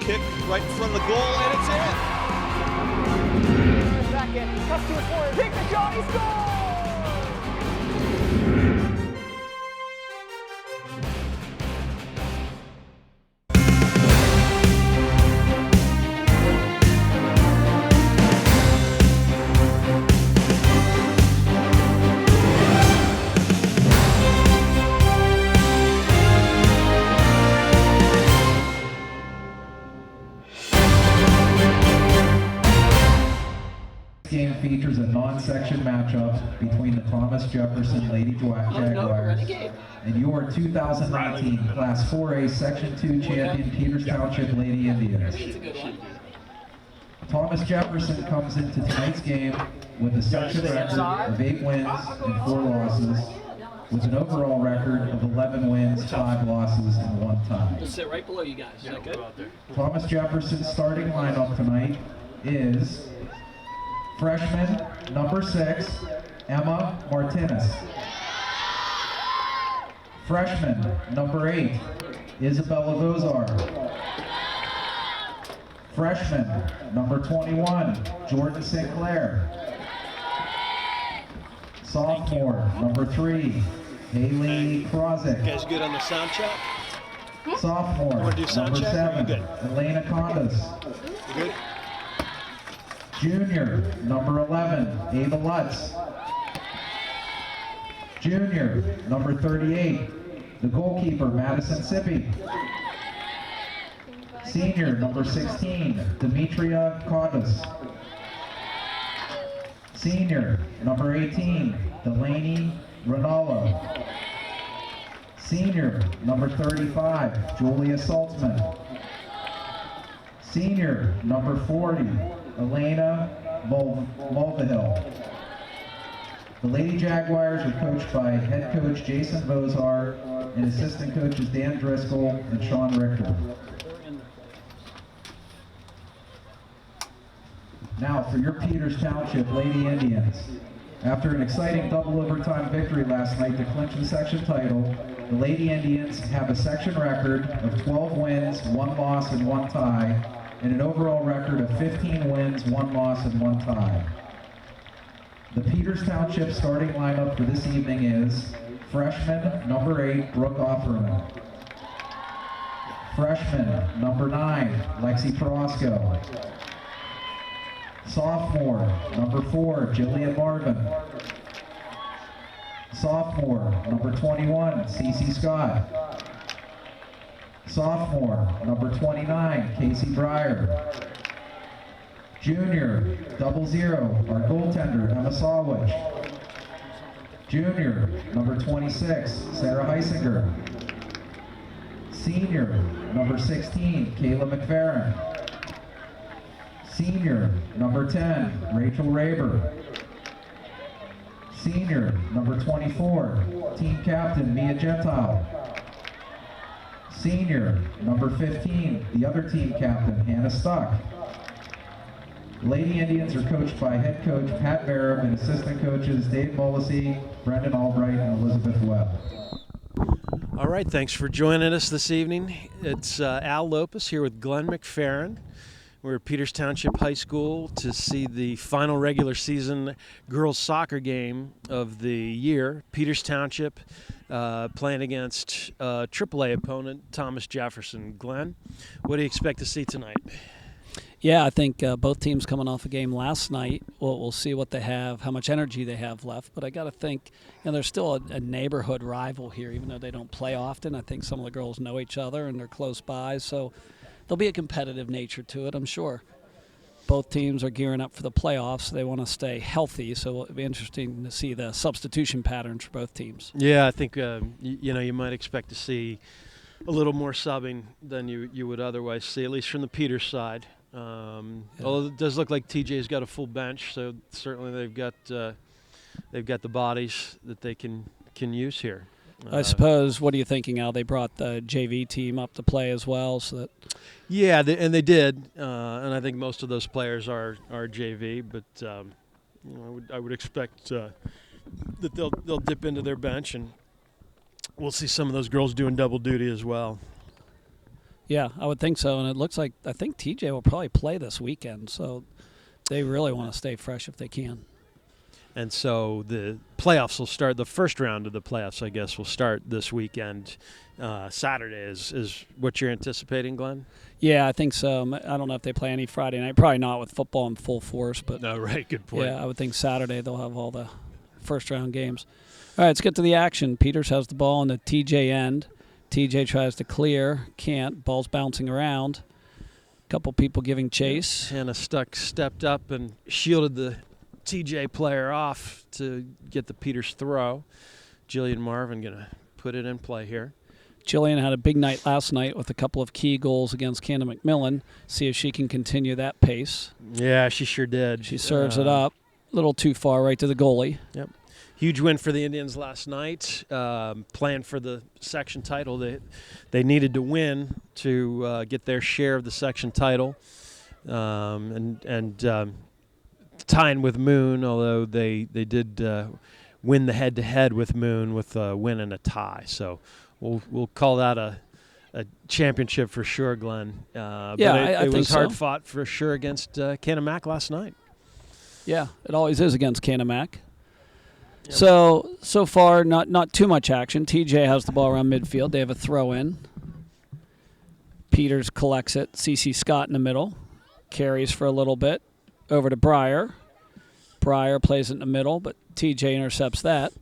kick right in front of the goal, and it's in. Second, cuts to his forward, take the shot, he scores! Game features a non-section matchup between the Thomas Jefferson Lady Jaguars and your 2019 Class 4A Section 2 champion Peters Township Lady Indians. Thomas Jefferson comes into tonight's game with a section record of 8 wins and 4 losses, with an overall record of 11 wins, 5 losses, and 1 tie. We'll sit right below you guys. Is that good? Thomas Jefferson's starting lineup tonight is freshman number 6, Emma Martinez. Freshman number 8, Isabella Vozar. Freshman number 21, Jordan Sinclair. Sophomore number 3, Haley Krozik. You guys good on the sound check? Sophomore You wanna do sound number check? 7, Good. Elena Condas. You good? Junior, number 11, Ava Lutz. Junior, number 38, the goalkeeper, Madison Sippy. Senior, number 16, Demetria Condas. Senior, number 18, Delaney Ronaldo. Senior, number 35, Julia Saltzman. Senior, number 40, Elena Mulvihill. The Lady Jaguars are coached by head coach Jason Vozar and assistant coaches Dan Driscoll and Sean Richter. Now for your Peters Township Lady Indians. After an exciting double overtime victory last night to clinch the section title, the Lady Indians have a section record of 12 wins, 1 loss, and 1 tie, and an overall record of 15 wins, 1 loss, and 1 tie. The Peters Township starting lineup for this evening is freshman number 8, Brooke Offerman. Freshman number 9, Lexi Perosco. Sophomore number 4, Jillian Marvin. Sophomore number 21, Cece Scott. Sophomore, number 29, Casey Breyer. Junior, 00, our goaltender, Emma Sawich. Junior, number 26, Sarah Heisinger. Senior, number 16, Kayla McFerrin. Senior, number 10, Rachel Raber. Senior, number 24, team captain, Mia Gentile. Senior, number 15, the other team captain, Hannah Stuck. Lady Indians are coached by head coach Pat Barab and assistant coaches Dave Mollisey, Brendan Albright, and Elizabeth Webb. All right, thanks for joining us this evening. It's Al Lopez here with Glenn McFerrin. We're at Peters Township High School to see the final regular season girls soccer game of the year. Peters Township playing against AAA opponent Thomas Jefferson. Glenn, what do you expect to see tonight? Yeah, I think both teams coming off a game last night. We'll see what they have, how much energy they have left. But I got to think, there's still a neighborhood rival here, even though they don't play often. I think some of the girls know each other and they're close by, so there'll be a competitive nature to it, I'm sure. Both teams are gearing up for the playoffs. They want to stay healthy, so it'll be interesting to see the substitution patterns for both teams. Yeah, I think you might expect to see a little more subbing than you would otherwise see, at least from the Peters side. Although it does look like TJ's got a full bench, so certainly they've got the bodies that they can use here. I suppose. What are you thinking, Al? They brought the JV team up to play as well, so that. Yeah, they did, and I think most of those players are JV. But I would expect that they'll dip into their bench, and we'll see some of those girls doing double duty as well. Yeah, I would think so. And it looks like I think TJ will probably play this weekend, so they really want to stay fresh if they can. And so the playoffs will start. The first round of the playoffs, I guess, will start this weekend. Saturday is what you're anticipating, Glenn? Yeah, I think so. I don't know if they play any Friday night. Probably not with football in full force. But No, right. Good point. yeah, I would think Saturday they'll have all the first-round games. All right, let's get to the action. Peters has the ball on the TJ end. TJ tries to clear. Can't. Ball's bouncing around. Couple people giving chase. Hannah stepped up and shielded the TJ player off to get the Peters throw. Jillian Marvin going to put it in play here. Jillian had a big night last night with a couple of key goals against Cannon McMillan. See if she can continue that pace. Yeah, she sure did. She serves it up. A little too far right to the goalie. Yep. Huge win for the Indians last night. Playing for the section title. They needed to win to get their share of the section title. Tying with Moon, although they did win the head-to-head with Moon with a win and a tie. So we'll call that a championship for sure, Glenn. Yeah, but I it was think hard so. fought for sure against Canamac last night. Yeah, it always is against Canamac. Yep. So far, not too much action. TJ has the ball around midfield. They have a throw-in. Peters collects it. CC Scott in the middle. Carries for a little bit. Over to Breyer. Breyer plays it in the middle, but TJ intercepts that.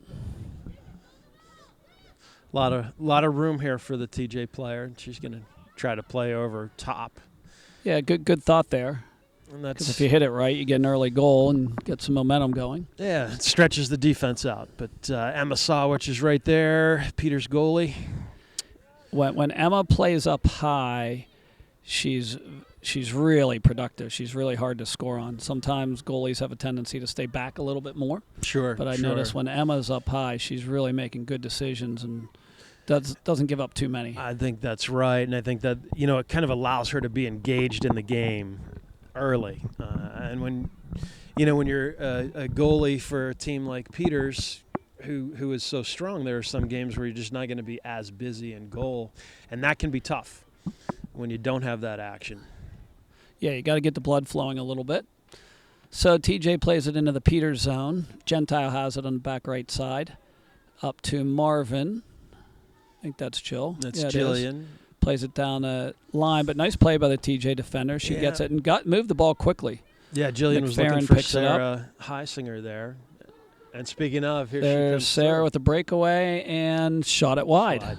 A lot of room here for the TJ player. She's going to try to play over top. Yeah, good thought there. And Because if you hit it right, you get an early goal and get some momentum going. Yeah, it stretches the defense out. But Emma Sawich is right there, Peters goalie. When Emma plays up high, she's really productive. She's really hard to score on. Sometimes goalies have a tendency to stay back a little bit more. Sure. But I notice when Emma's up high, she's really making good decisions and doesn't give up too many. I think that's right, and I think that it kind of allows her to be engaged in the game early. And when you're a goalie for a team like Peters, who is so strong, there are some games where you're just not going to be as busy in goal, and that can be tough when you don't have that action. Yeah, you got to get the blood flowing a little bit. So TJ plays it into the Peters zone. Gentile has it on the back right side. Up to Marvin. I think that's Jill. That's Jillian. Plays it down the line, but nice play by the TJ defender. She gets it and moved the ball quickly. Yeah, Jillian was McFerrin looking for picks it up. Sarah Heisinger there. And speaking of, here There's she comes. Sarah with a breakaway and shot it wide.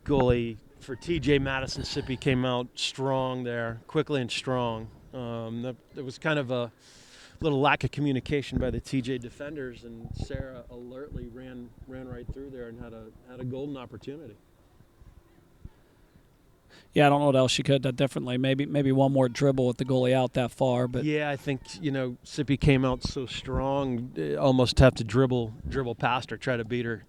Goalie for TJ Madison Sippy came out strong there, quickly and strong. There was kind of a little lack of communication by the TJ defenders, and Sarah alertly ran right through there and had a golden opportunity. Yeah, I don't know what else she could have done differently. Maybe one more dribble with the goalie out that far, but yeah, I think Sippy came out so strong, almost have to dribble past her, try to beat her.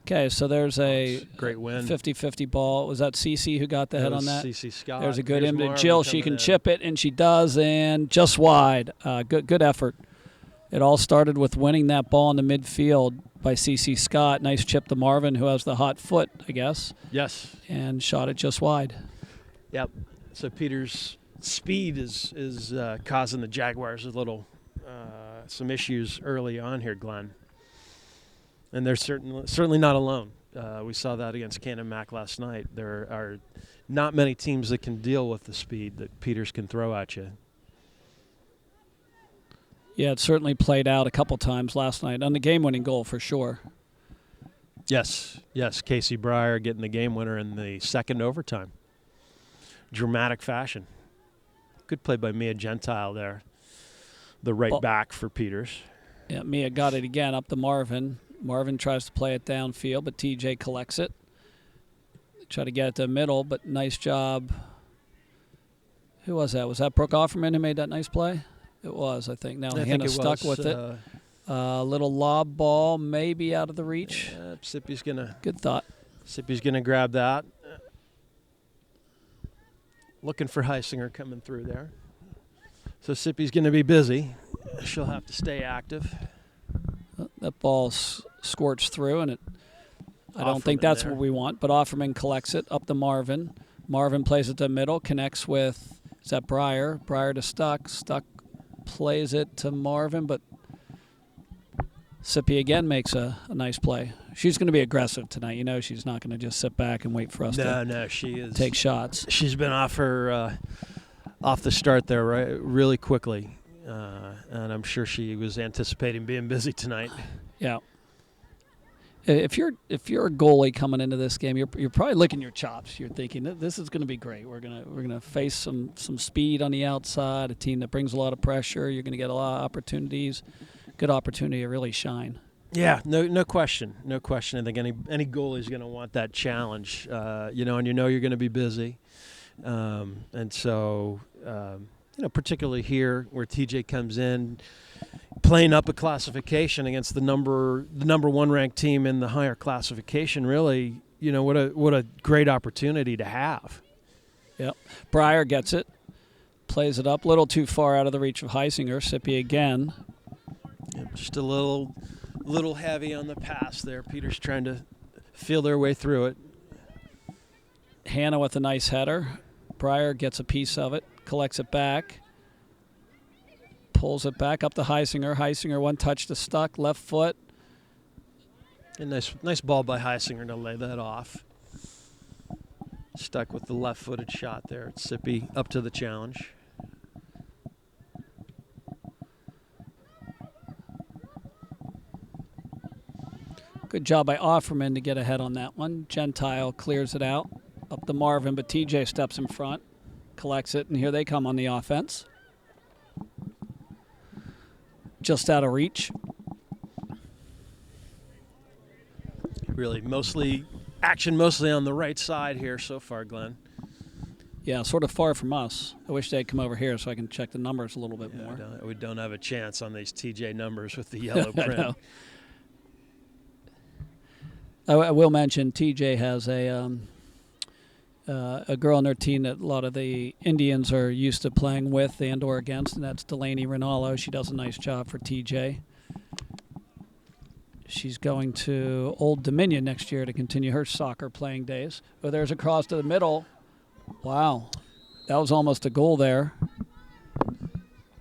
Okay, so there's a great win. 50-50 ball. Was that CC who got the head on that? CC Scott. There's a good Here's input. Marvin Jill, she can coming in. chip it, and she does, and just wide. Good effort. It all started with winning that ball in the midfield by CC Scott. Nice chip to Marvin, who has the hot foot, I guess. Yes. And shot it just wide. Yep. So Peters' speed is causing the Jaguars some issues early on here, Glenn. And they're certainly not alone. We saw that against Canamac last night. There are not many teams that can deal with the speed that Peters can throw at you. Yeah, it certainly played out a couple times last night on the game-winning goal for sure. Yes. Casey Breyer getting the game winner in the second overtime. Dramatic fashion. Good play by Mia Gentile there. The right back for Peters. Yeah, Mia got it again up to Marvin. Marvin tries to play it downfield, but TJ collects it. Try to get it to the middle, but nice job. Who was that? Was that Brooke Offerman who made that nice play? It was, I think. Now Hannah stuck with it. Little lob ball, maybe out of the reach. Sippy's gonna. Good thought. Sippy's gonna grab that. Looking for Heisinger coming through there. So Sippy's gonna be busy. She'll have to stay active. That ball scorched through, and it I don't think that's what we want, but Offerman collects it up to Marvin. Marvin plays it to middle, connects with, is that Breyer? Breyer to Stuck. Stuck plays it to Marvin, but Sippy again makes a nice play. She's going to be aggressive tonight. You know she's not going to just sit back and wait for us to she is. Take shots. She's been off the start there really quickly, and I'm sure she was anticipating being busy tonight. Yeah. If you're a goalie coming into this game, you're probably licking your chops. You're thinking this is going to be great. We're gonna face some speed on the outside, a team that brings a lot of pressure. You're going to get a lot of opportunities, good opportunity to really shine. Yeah, no question. I think any goalie is going to want that challenge, and you're going to be busy, and so particularly here where TJ comes in, playing up a classification against the number one ranked team in the higher classification. Really, what a great opportunity to have. Yep, Breyer gets it, plays it up, a little too far out of the reach of Heisinger. Sippy again. Yep, just a little heavy on the pass there. Peter's trying to feel their way through it. Hannah with a nice header. Breyer gets a piece of it, collects it back, pulls it back up to Heisinger. Heisinger one touch to Stuck, left foot. A nice ball by Heisinger to lay that off. Stuck with the left-footed shot there. Sippy up to the challenge. Good job by Offerman to get ahead on that one. Gentile clears it out. Up to Marvin, but TJ steps in front, collects it, and here they come on the offense. Just out of reach. Really, mostly on the right side here so far, Glenn. Yeah, sort of far from us. I wish they'd come over here so I can check the numbers a little bit more. We don't have a chance on these TJ numbers with the yellow print. I will mention TJ has a girl on their team that a lot of the Indians are used to playing with and or against, and that's Delaney Rinaldo. She does a nice job for TJ. She's going to Old Dominion next year to continue her soccer playing days. Oh, there's a cross to the middle. Wow. That was almost a goal there.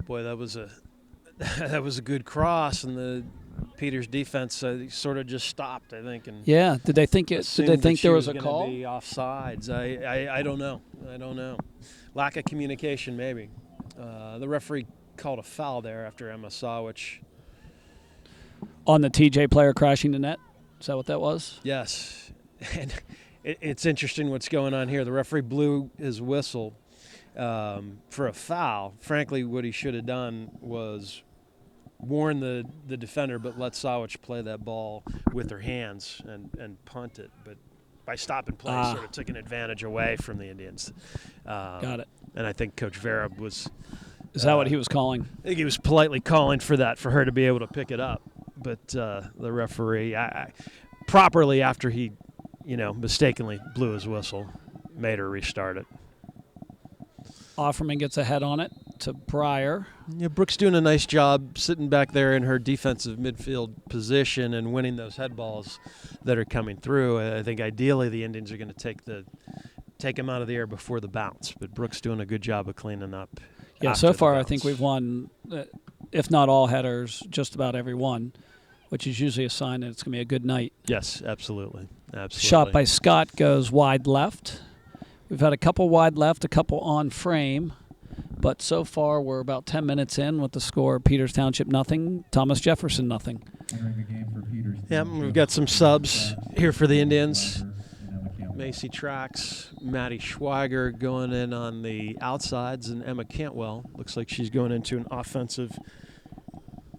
Boy, that was a good cross, and the Peters defense sort of just stopped, I think. And yeah, did they think there was a call? Be offsides. I don't know. Lack of communication, maybe. The referee called a foul there after Emma Sawich. On the TJ player crashing the net? Is that what that was? Yes. And it's interesting what's going on here. The referee blew his whistle for a foul. Frankly, what he should have done was warn the defender, but let Sawich play that ball with her hands and punt it. But by stop and play, sort of took an advantage away from the Indians. Got it. And I think Coach Vera was... Is that what he was calling? I think he was politely calling for that, for her to be able to pick it up. But the referee, properly after he, mistakenly blew his whistle, made her restart it. Offerman gets a head on it to Breyer. Yeah, Brooke's doing a nice job sitting back there in her defensive midfield position and winning those head balls that are coming through. I think ideally the Indians are going to take them out of the air before the bounce, but Brooke's doing a good job of cleaning up. Yeah, so far I think we've won, if not all headers, just about every one, which is usually a sign that it's going to be a good night. Yes, absolutely. Shot by Scott goes wide left. We've had a couple wide left, a couple on frame, but so far we're about 10 minutes in with the score: Peters Township nothing, Thomas Jefferson nothing. Yeah, we've got some subs here for the Indians. Macy Trax, Maddie Schweiger going in on the outsides, and Emma Cantwell looks like she's going into an offensive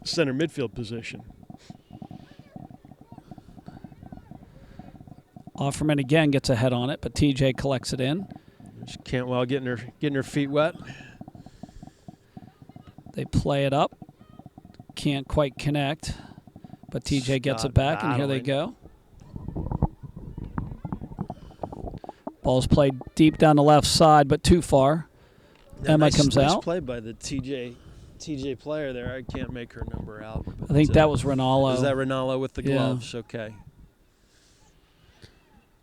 center midfield position. Offerman again gets a head on it, but TJ collects it in. There's Cantwell getting her feet wet. They play it up. Can't quite connect, but TJ gets it back, and here they go. Ball's played deep down the left side, but too far. Emma comes out. Nice play by the TJ player there. I can't make her number out. I think that was Rinaldo. Is that Rinaldo with the gloves? Yeah. Okay.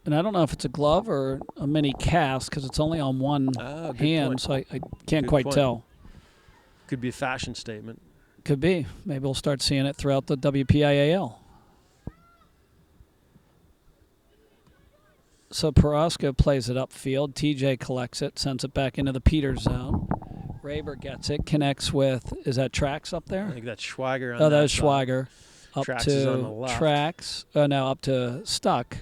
And I don't know if it's a glove or a mini cast because it's only on one good hand, point. so I can't Good quite point. tell. Could be a fashion statement. Could be. Maybe we'll start seeing it throughout the WPIAL. So Perosco plays it upfield. TJ collects it, sends it back into the Peters zone. Raber gets it, connects with, is that Trax up I there? think that's Schweiger on Oh, that that was side. Schweiger. Up Trax to is on the left. Trax. Oh, no, up to Stuck.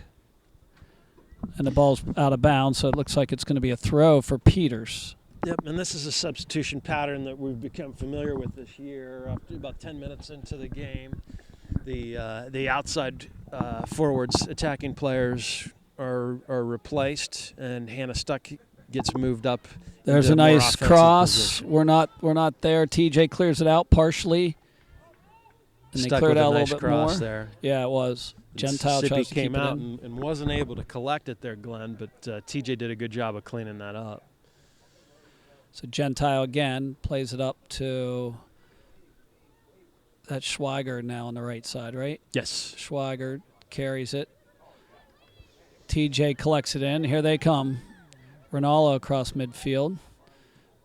And the ball's out of bounds, so it looks like it's going to be a throw for Peters. Yep, and this is a substitution pattern that we've become familiar with this year. After about 10 minutes into the game, the outside forwards attacking players are replaced, and Hannah Stuck gets moved up. There's into a more nice offensive cross. position. We're not there. TJ clears it out partially. And Stuck they cleared with out a nice little bit cross more. there. Yeah, it was. Gentile Sippy tries to came keep it out in. and wasn't able to collect it there, Glenn, but TJ did a good job of cleaning that up. So Gentile again plays it up to that Schweiger now on the right side, right? Yes. Schweiger carries it. TJ collects it in. Here they come. Ronaldo across midfield.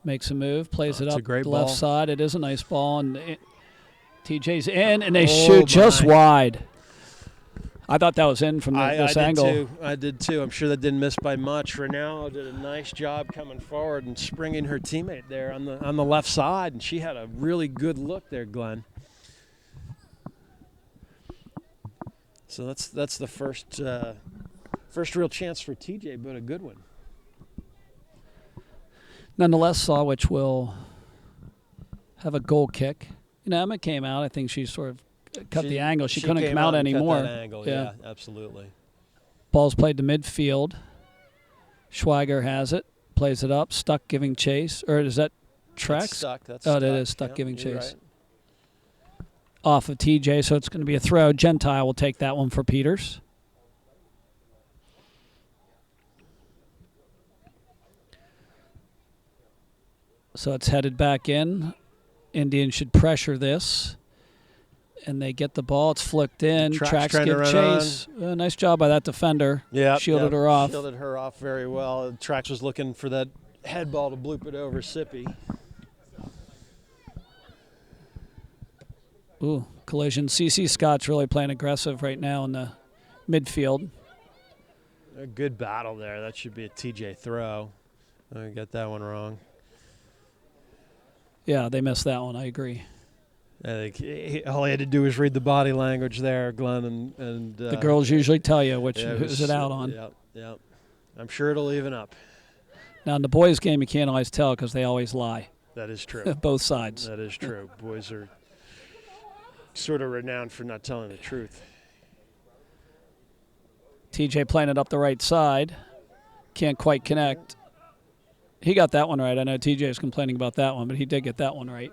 Makes a move, plays it it's up a great the left ball. side. It is a nice ball, and TJ's in, and they Oh, shoot just my. wide. I thought that was in from this I angle. did too. I did too. I'm sure that didn't miss by much. Ronaldo did a nice job coming forward and springing her teammate there on the left side, and she had a really good look there, Glenn. So that's the first real chance for TJ, but a good one. Nonetheless, Sawich will have a goal kick. You know, Emma came out. I think she sort of cut the angle. She couldn't came come out and cut anymore. that angle. Yeah, absolutely. Ball's played to midfield. Schweiger has it, plays it up. Stuck giving chase, or is that Trax? That's Stuck. That's Oh, Stuck. that is Stuck Yep, giving you're chase. right. Off of TJ, so it's going to be a throw. Gentile will take that one for Peters. So it's headed back in. Indians should pressure this. And they get the ball. It's flicked in. Trax Trax trying to give run chase. Nice job by that defender. Yeah, Shielded her off. Shielded her off very well. Trax was looking for that head ball to bloop it over Sippy. Ooh, collision. CC Scott's really playing aggressive right now in the midfield. A good battle there. That should be a TJ throw. I got that one wrong. Yeah, they missed that one. I agree. I think all he had to do was read the body language there, Glenn, and The girls usually tell you which yeah, who's it out on. Yep. I'm sure it'll even up. Now in the boys' game, you can't always tell because they always lie. That is true. Both sides. That is true. Boys are sort of renowned for not telling the truth. TJ playing it up the right side. Can't quite connect. He got that one right. I know TJ is complaining about that one, but he did get that one right.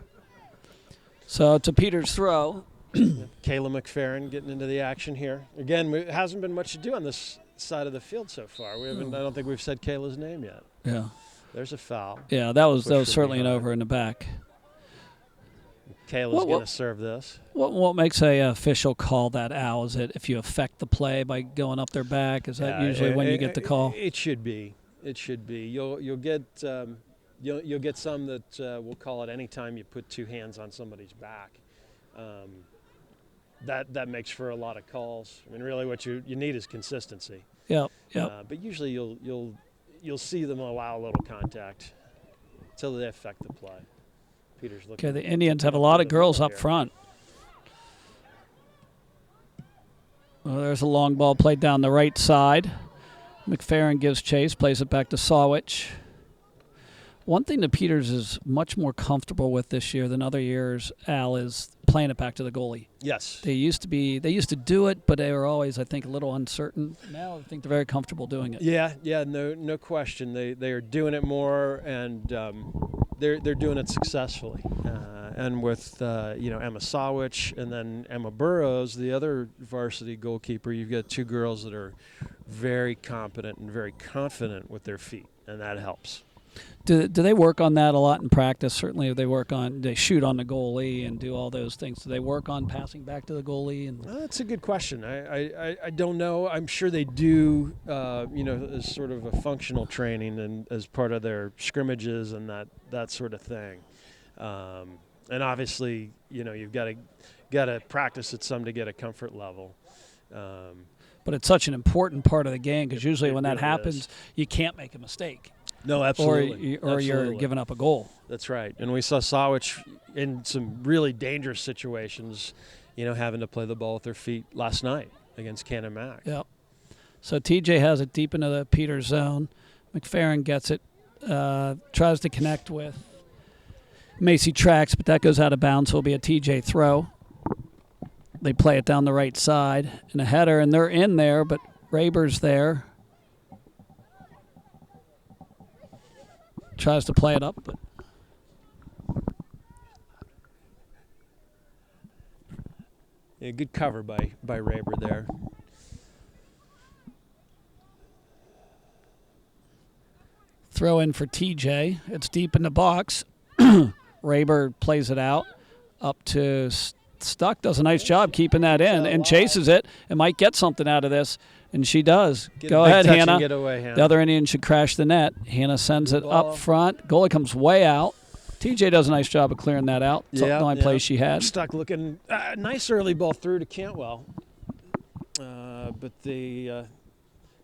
So it's a Peters throw. Kayla McFerrin getting into the action here. Again, it hasn't been much to do on this side of the field so far. We haven't. I don't think we've said Kayla's name yet. Yeah. There's a foul. Yeah, that was Push her certainly an behind. over in the back. Kayla's going to serve this. What makes a official call that, Al? Is it if you affect the play by going up their back? Is that usually when you get the call? It should be. It should be. You'll get you'll get some that will call it any time you put two hands on somebody's back. That makes for a lot of calls. I mean, really, what you need is consistency. Yep. But usually you'll see them allow a little contact until they affect the play. Peter's looking. Okay, the Indians have a lot of girls up here. front. Well, there's a long ball played down the right side. McFerrin gives chase, plays it back to Sawich. One thing that Peters is much more comfortable with this year than other years, Al, is playing it back to the goalie. Yes. They used to do it, but they were always, I think, a little uncertain. Now I think they're very comfortable doing it. Yeah, no question. They are doing it more, and they're doing it successfully. And with Emma Sawich and then Emma Burrows, the other varsity goalkeeper, you've got two girls that are very competent and very confident with their feet, and that helps. Do they work on that a lot in practice? Certainly, they shoot on the goalie and do all those things. Do they work on passing back to the goalie? And That's a good question. I don't know. I'm sure they do. As sort of a functional training and as part of their scrimmages and that sort of thing. And obviously, you've got to practice it some to get a comfort level. But it's such an important part of the game because usually when that really happens, you can't make a mistake. No, absolutely. Or you're giving up a goal. That's right. And we saw Sawich in some really dangerous situations, having to play the ball with their feet last night against Cannon Mac. Yep. So TJ has it deep into the Peters zone. McFerrin gets it, tries to connect with Macy Trax, but that goes out of bounds, so it'll be a TJ throw. They play it down the right side and a header, and they're in there, but Raber's there. Tries to play it up, but yeah, good cover by Raber there. throw in for TJ. It's deep in the box. Raber plays it out up to Stuck. Does a nice job keeping that in and chases it and might get something out of this. And she does. Go ahead, Hannah. Get away, Hannah. The other Indian should crash the net. Hannah sends it up front. Goalie comes way out. TJ does a nice job of clearing that out. It's the only play she had. Stuck looking nice early ball through to Cantwell. But the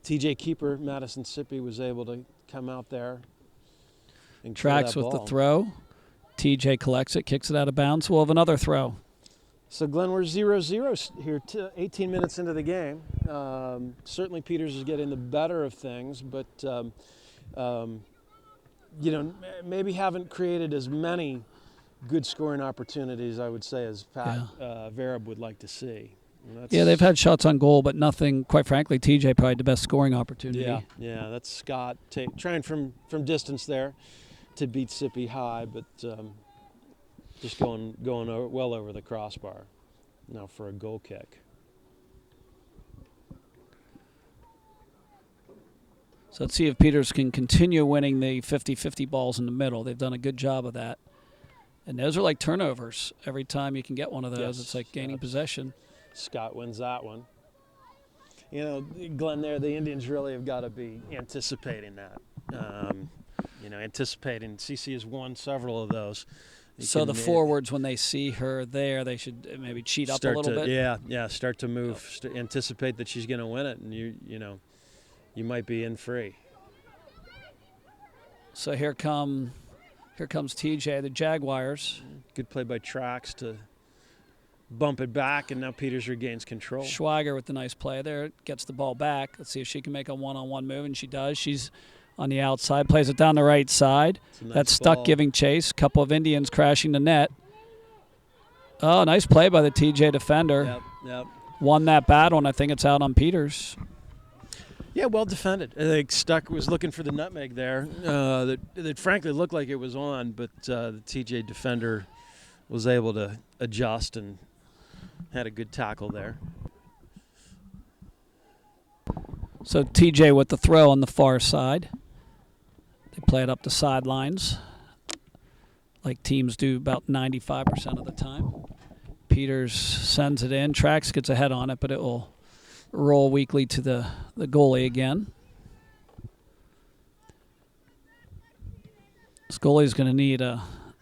TJ keeper, Madison Sippy, was able to come out there and tracks with the throw. TJ collects it, kicks it out of bounds. We'll have another throw. So, Glenn, we're 0-0 here, 18 minutes into the game. Certainly Peters is getting the better of things, but, maybe haven't created as many good scoring opportunities, I would say, as Pat Vereb would like to see. Yeah, they've had shots on goal, but nothing, quite frankly, TJ probably the best scoring opportunity. Yeah, that's Scott trying from distance there to beat Sippy high, but just going well over the crossbar. Now for a goal kick. So let's see if Peters can continue winning the 50-50 balls in the middle. They've done a good job of that. And those are like turnovers. Every time you can get one of those, it's like gaining possession. Scott wins that one. You know, Glenn, there, the Indians really have got to be anticipating that. Anticipating. CC has won several of those. So the forwards, when they see her there, they should maybe cheat up a little bit? Start to move. Anticipate that she's going to win it, and you might be in free. So here comes TJ, the Jaguars. Good play by Trax to bump it back, and now Peters regains control. Schweiger with the nice play there, gets the ball back. Let's see if she can make a one-on-one move, and she does. She's on the outside, plays it down the right side. Nice That's Stuck ball. Giving chase. Couple of Indians crashing the net. Oh, nice play by the TJ defender. Yep. Won that battle, and I think it's out on Peters. Yeah, well defended. I think Stuck was looking for the nutmeg there. That frankly looked like it was on, but the TJ defender was able to adjust and had a good tackle there. So TJ with the throw on the far side. They play it up the sidelines like teams do about 95% of the time. Peters sends it in. Trax gets a head on it, but it will roll weakly to the goalie again. This goalie's going to need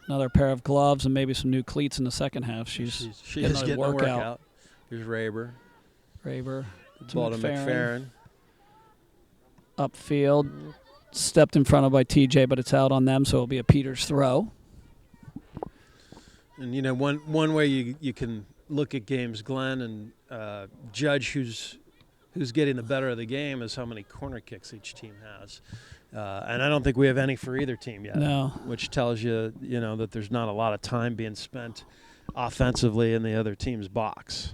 another pair of gloves and maybe some new cleats in the second half. She's getting a workout. Here's Raber. Ball to McFerrin. Upfield. Stepped in front of by TJ, but it's out on them, so it'll be a Peters throw. And, one way you can look at games, Glenn, and judge who's getting the better of the game is how many corner kicks each team has. And I don't think we have any for either team yet. No. Which tells you, that there's not a lot of time being spent offensively in the other team's box.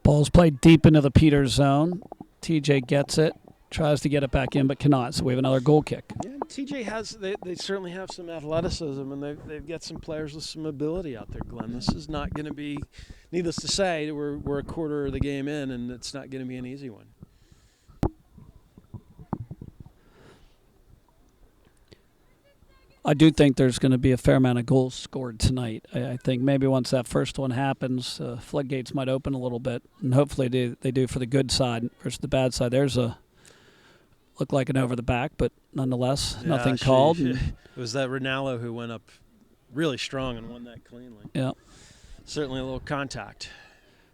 Ball's played deep into the Peters zone. TJ gets it, tries to get it back in, but cannot. So we have another goal kick. Yeah, TJ they certainly have some athleticism, and they've got some players with some ability out there, Glenn. This is not going to be, needless to say, we're a quarter of the game in, and it's not going to be an easy one. I do think there's going to be a fair amount of goals scored tonight. I think maybe once that first one happens, floodgates might open a little bit, and hopefully they do for the good side versus the bad side. There's a look like an over the back, but nonetheless, nothing called. It was that Rinaldo who went up really strong and won that cleanly. Yeah. Certainly a little contact.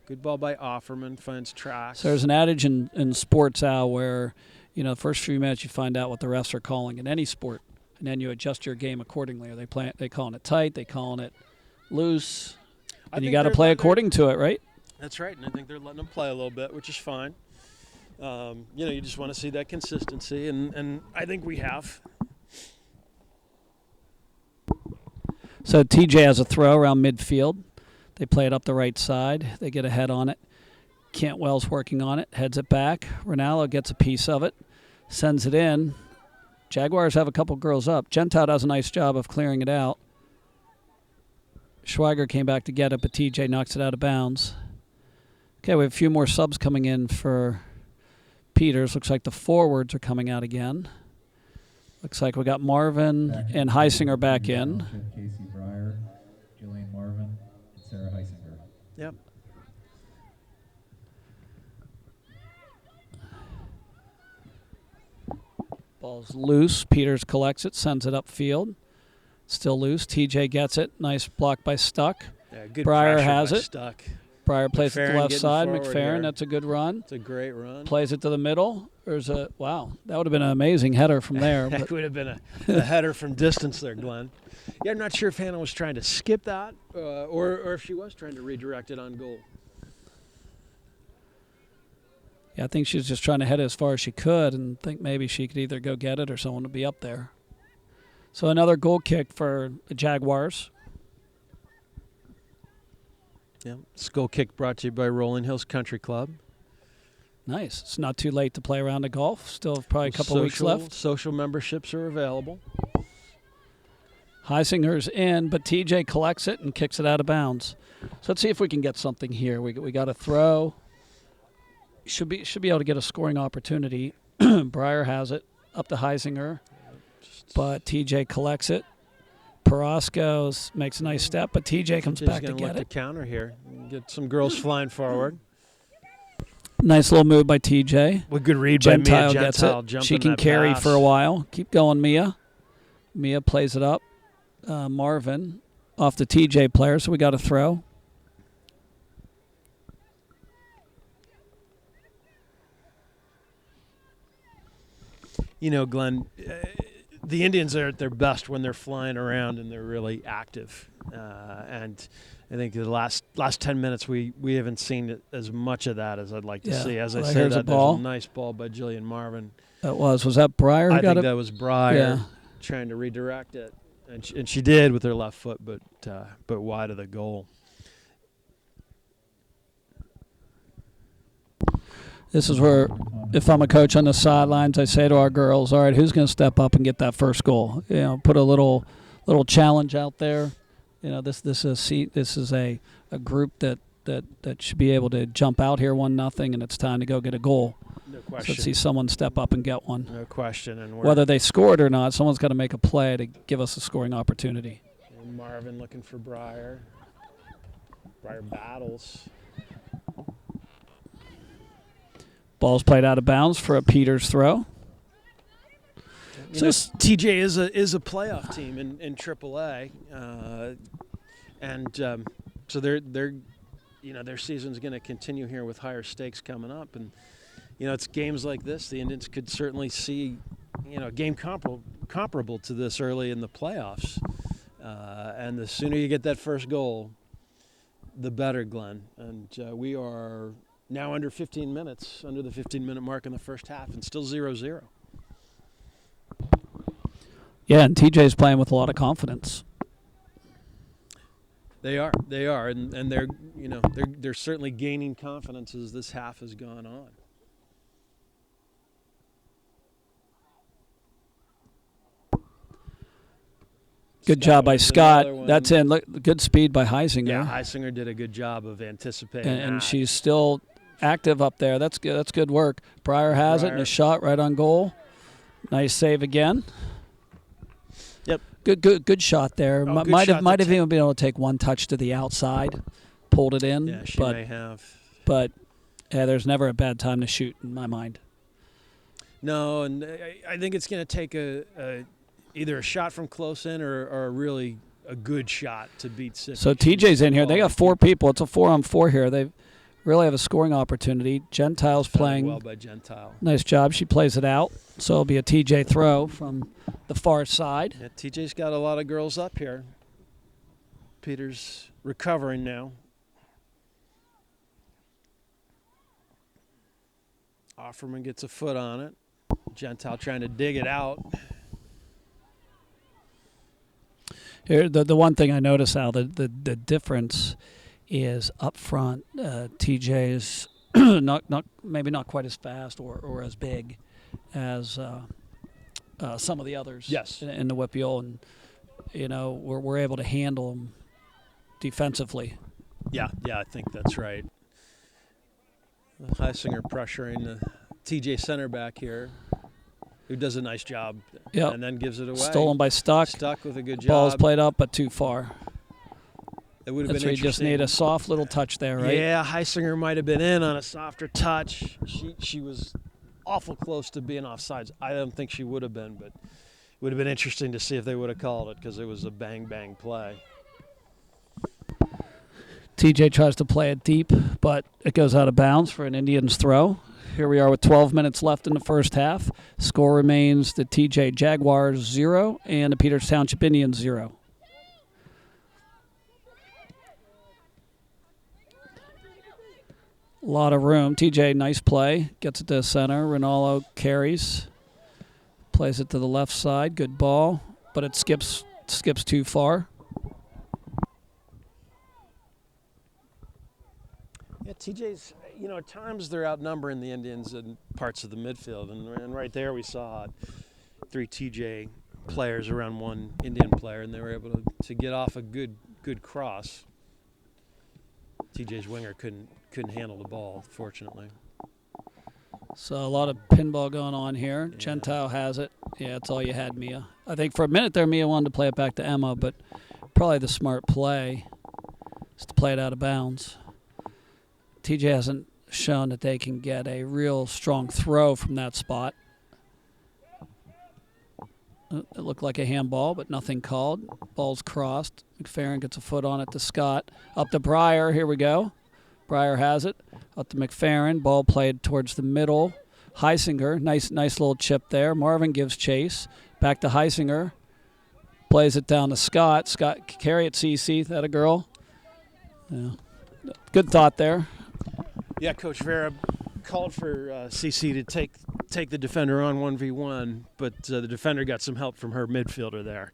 Good ball by Offerman, finds tracks. So there's an adage in sports, Al, where, the first few minutes you find out what the refs are calling in any sport, and then you adjust your game accordingly. Are they calling it tight? They calling it loose? And you got to play according to it, right? That's right, and I think they're letting them play a little bit, which is fine. You just want to see that consistency, and I think we have. So TJ has a throw around midfield. They play it up the right side. They get a head on it. Cantwell's working on it, heads it back. Ronaldo gets a piece of it, sends it in. Jaguars have a couple girls up. Gentile does a nice job of clearing it out. Schweiger came back to get it, but TJ knocks it out of bounds. Okay, we have a few more subs coming in for Peters. Looks like the forwards are coming out again. Looks like we got Marvin and Heisinger back in. Casey Breyer, Julian Marvin, and Sarah Heisinger. Yep. Ball's loose. Peters collects it, sends it upfield. Still loose. TJ gets it. Nice block by Stuck. Yeah, good Breyer pressure has by it. Stuck. Breyer plays it to McFerrin the left getting side. forward McFerrin, here. that's a good run. It's a great run. Plays it to the middle. There's a wow. That would have been an amazing header from there. That But would have been a header from distance there, Glenn. Yeah, I'm not sure if Hannah was trying to skip that or if she was trying to redirect it on goal. yeah, I think she was just trying to head it as far as she could, and think maybe she could either go get it or someone would be up there. So another goal kick for the Jaguars. Yeah, goal kick brought to you by Rolling Hills Country Club. Nice. It's not too late to play around the golf. Still probably a couple weeks left. Social memberships are available. Heisinger's in, but TJ collects it and kicks it out of bounds. So let's see if we can get something here. We got a throw. Should be able to get a scoring opportunity. Breyer has it up to Heisinger, but TJ collects it. Parasco makes a nice step, but TJ comes back to get The it. counter here. Get some girls flying forward. Nice little move by TJ. Well, good read Gentile by Mia. gets Gentile it. jumping She can that carry pass. for a while. Keep going, Mia. Mia plays it up. Marvin off the TJ player, so we got a throw. Glenn, the Indians are at their best when they're flying around and they're really active. And I think the last 10 minutes we haven't seen as much of that as I'd like to see. As I Well, said, here's a there's ball. a nice ball by Jillian Marvin. Was that Breyer who I got think it? that was Breyer Yeah. trying to redirect it, and she did with her left foot, but wide of the goal. This is where, if I'm a coach on the sidelines, I say to our girls, all right, who's going to step up and get that first goal? Put a little challenge out there. This is a group that should be able to jump out here 1-0, and it's time to go get a goal. No So question. let's see someone step up and get one. No question. And Whether they scored or not, someone's got to make a play to give us a scoring opportunity. and Marvin looking for Breyer. Breyer battles. Ball's played out of bounds for a Peters throw. TJ is a playoff team in AAA, so their season's going to continue here with higher stakes coming up, and it's games like this the Indians could certainly see a game comparable to this early in the playoffs, and the sooner you get that first goal, the better, Glenn. And we are now under 15 minutes, under the 15-minute mark in the first half, and still 0-0. Yeah, and TJ's playing with a lot of confidence. They are, and they're certainly gaining confidence as this half has gone on. Good job by with Scott. another one. That's in. Look, good speed by Heisinger. Yeah, Heisinger did a good job of anticipating and that. she's still active up there. That's good. That's good work. Breyer has it and a Breyer. shot right on goal. Nice save again. Yep. Good shot there. Oh, good Might shot have to even been able to take one touch to the outside, pulled it in. Yeah, she but, may have. But there's never a bad time to shoot in my mind. No, and I think it's going to take either a shot from close in or a really a good shot to beat Sippy. So TJ's in here. They got 4 people. It's a 4-on-4 here. They really have a scoring opportunity. Gentile's playing well by Gentile. Nice job. She plays it out. So it'll be a TJ throw from the far side. Yeah, TJ's got a lot of girls up here. Peter's recovering now. Offerman gets a foot on it. Gentile trying to dig it out. Here, the one thing I notice, Al, the difference is up front. TJ is maybe not quite as fast or as big as some of the others. Yes. In the WPIAL, and we're able to handle them defensively. Yeah, I think that's right. Heisinger pressuring the TJ center back here, who does a nice job. Yep. And then gives it away. Stolen by Stuck. Stuck with a good job. Ball's played up, but too far. It would have That's been where you just need a soft little touch there, right? Yeah, Heisinger might have been in on a softer touch. She was awful close to being offsides. I don't think she would have been, but it would have been interesting to see if they would have called it because it was a bang-bang play. TJ tries to play it deep, but it goes out of bounds for an Indians throw. Here we are with 12 minutes left in the first half. Score remains the TJ Jaguars 0 and the Peters Township Indians 0. A lot of room. TJ, nice play. Gets it to the center. Rinaldo carries. Plays it to the left side. Good ball, but it skips too far. Yeah, TJ's, at times they're outnumbering the Indians in parts of the midfield. And right there we saw 3 TJ players around 1 Indian player, and they were able to get off a good cross. TJ's winger couldn't handle the ball, fortunately. So a lot of pinball going on here. Yeah. Gentile has it. Yeah, that's all you had, Mia. I think for a minute there, Mia wanted to play it back to Emma, but probably the smart play is to play it out of bounds. TJ hasn't shown that they can get a real strong throw from that spot. It looked like a handball, but nothing called. Ball's crossed. McFerrin gets a foot on it to Scott. Up to Breyer. Here we go. Breyer has it. Up to McFerrin. Ball played towards the middle. Heisinger. Nice little chip there. Marvin gives chase. Back to Heisinger. Plays it down to Scott. Scott, carry it, CC. That a girl? Yeah. Good thought there. Yeah, Coach Vera called for CC to take the defender on 1v1, but the defender got some help from her midfielder there.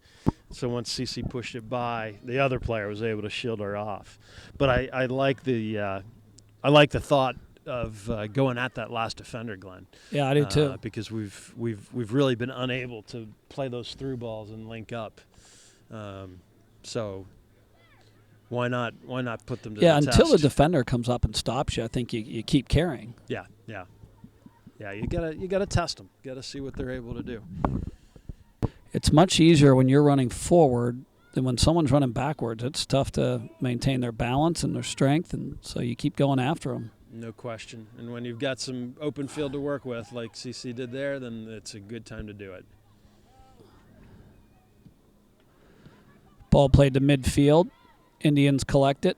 So once CC pushed it by, the other player was able to shield her off. But I like the thought of going at that last defender, Glenn. Yeah, I do too. Because we've really been unable to play those through balls and link up. So why not put them to the test? Until the defender comes up and stops you, I think you keep carrying. Yeah. You gotta test them. You gotta see what they're able to do. It's much easier when you're running forward than when someone's running backwards. It's tough to maintain their balance and their strength, and so you keep going after them. No question. And when you've got some open field to work with, like CC did there, then it's a good time to do it. Ball played to midfield. Indians collect it.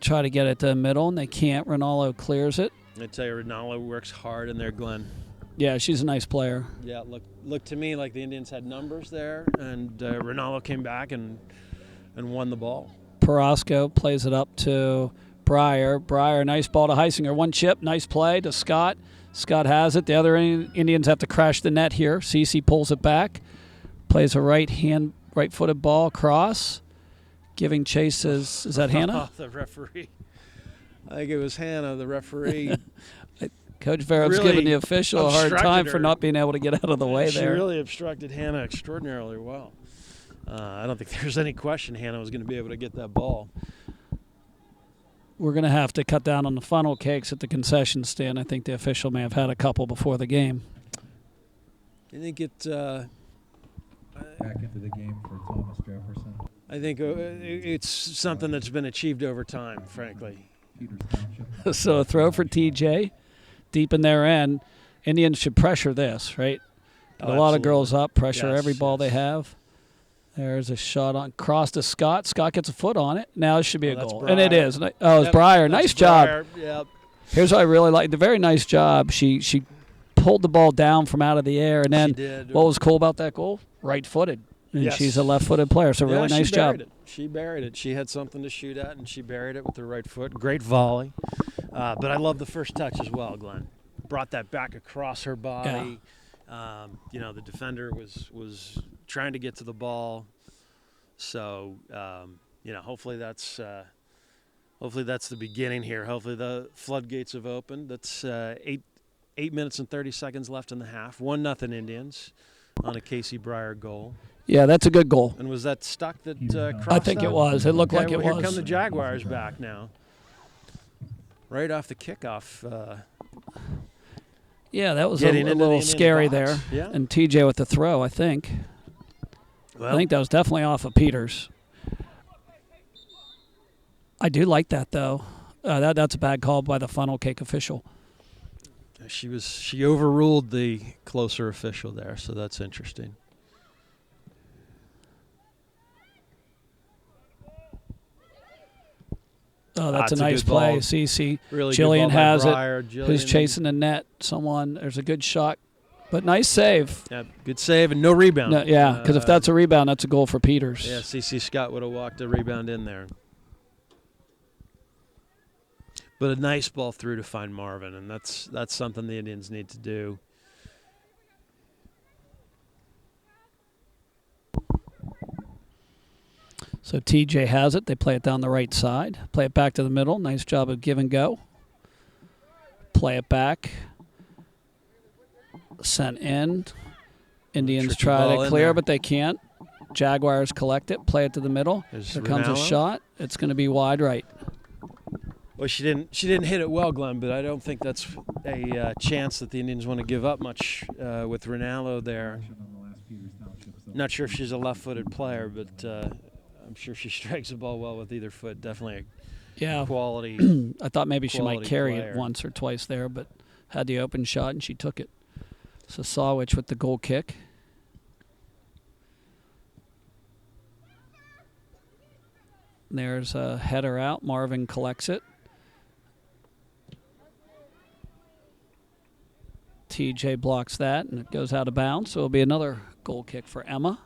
Try to get it to the middle, and they can't. Rinaldo clears it. I tell you, Rinaldo works hard in there, Glenn. Yeah, she's a nice player. Yeah, look to me like the Indians had numbers there, and Rinaldo came back and won the ball. Perosco plays it up to Breyer. Breyer, nice ball to Heisinger. One chip, nice play to Scott. Scott has it. The other Indians have to crash the net here. CC pulls it back. Plays a right-footed ball across. Giving chase is that Hannah? The referee. I think it was Hannah, the referee. Coach Verob's really giving the official a hard time for not being able to get out of the way she there. She really obstructed Hannah extraordinarily well. I don't think there's any question Hannah was going to be able to get that ball. We're going to have to cut down on the funnel cakes at the concession stand. I think the official may have had a couple before the game. You think back into the game for Thomas Jefferson. I think it's something that's been achieved over time, frankly. Peters Township. So a throw for TJ, deep in their end. Indians should pressure this, right? Get a lot of girls up, pressure Yes, every ball they have. There's a shot on cross to Scott. Scott gets a foot on it. Now it should be a that's goal, Breyer. and it is. Oh, it's Yep, Breyer. that's Nice job. Breyer. Yep. Here's what I really like. The very nice job. She pulled the ball down from out of the air, and then She did. what was cool about that goal? Right-footed, and Yes. she's a left-footed player. So really Yeah, nice she job. buried it. She buried it. She had something to shoot at, and she buried it with her right foot. Great volley. But I love the first touch as well, Glenn. Brought that back across her body. The defender was trying to get to the ball. So, hopefully that's the beginning here. Hopefully the floodgates have opened. That's 8 minutes and 30 seconds left in the half. 1-0 Indians on a Casey Breyer goal. Yeah, that's a good goal. And was that stuck that crossed I think out? it was. It looked Okay, like it well, was. Here come the Jaguars back now. Right off the kickoff. Yeah, that was a Getting into the little Indian scary box. there. Yeah. And TJ with the throw, I think. Well, I think that was definitely off of Peters. I do like that, though. That's a bad call by the funnel cake official. she overruled the closer official there, so that's interesting. Oh, that's a it's a nice good play. ball. CC. Really good Jillian ball by has Breyer. it. Jillian Who's chasing the net? There's a good shot. But nice save. Yeah, good save and no rebound. No, yeah, because if that's a rebound, that's a goal for Peters. Yeah, C.C. Scott would have walked a rebound in there. But a nice ball through to find Marvin, and that's something the Indians need to do. So TJ has it. They play it down the right side. Play it back to the middle. Nice job of give and go. Play it back. Sent in. Indians Tricky try ball to in clear, there. but they can't. Jaguars collect it. Play it to the middle. There's Here comes a Rinaldo. shot. It's going to be wide right. Well, she didn't hit it well, Glenn, but I don't think that's a chance that the Indians want to give up much with Rinaldo there. Not sure if she's a left-footed player, but I'm sure she strikes the ball well with either foot. Definitely Yeah. a quality. I thought maybe she might Quality carry player. it once or twice there, but had the open shot and she took it. So Sawich with the goal kick. There's a header out. Marvin collects it. TJ blocks that, and it goes out of bounds. So it'll be another goal kick for Emma.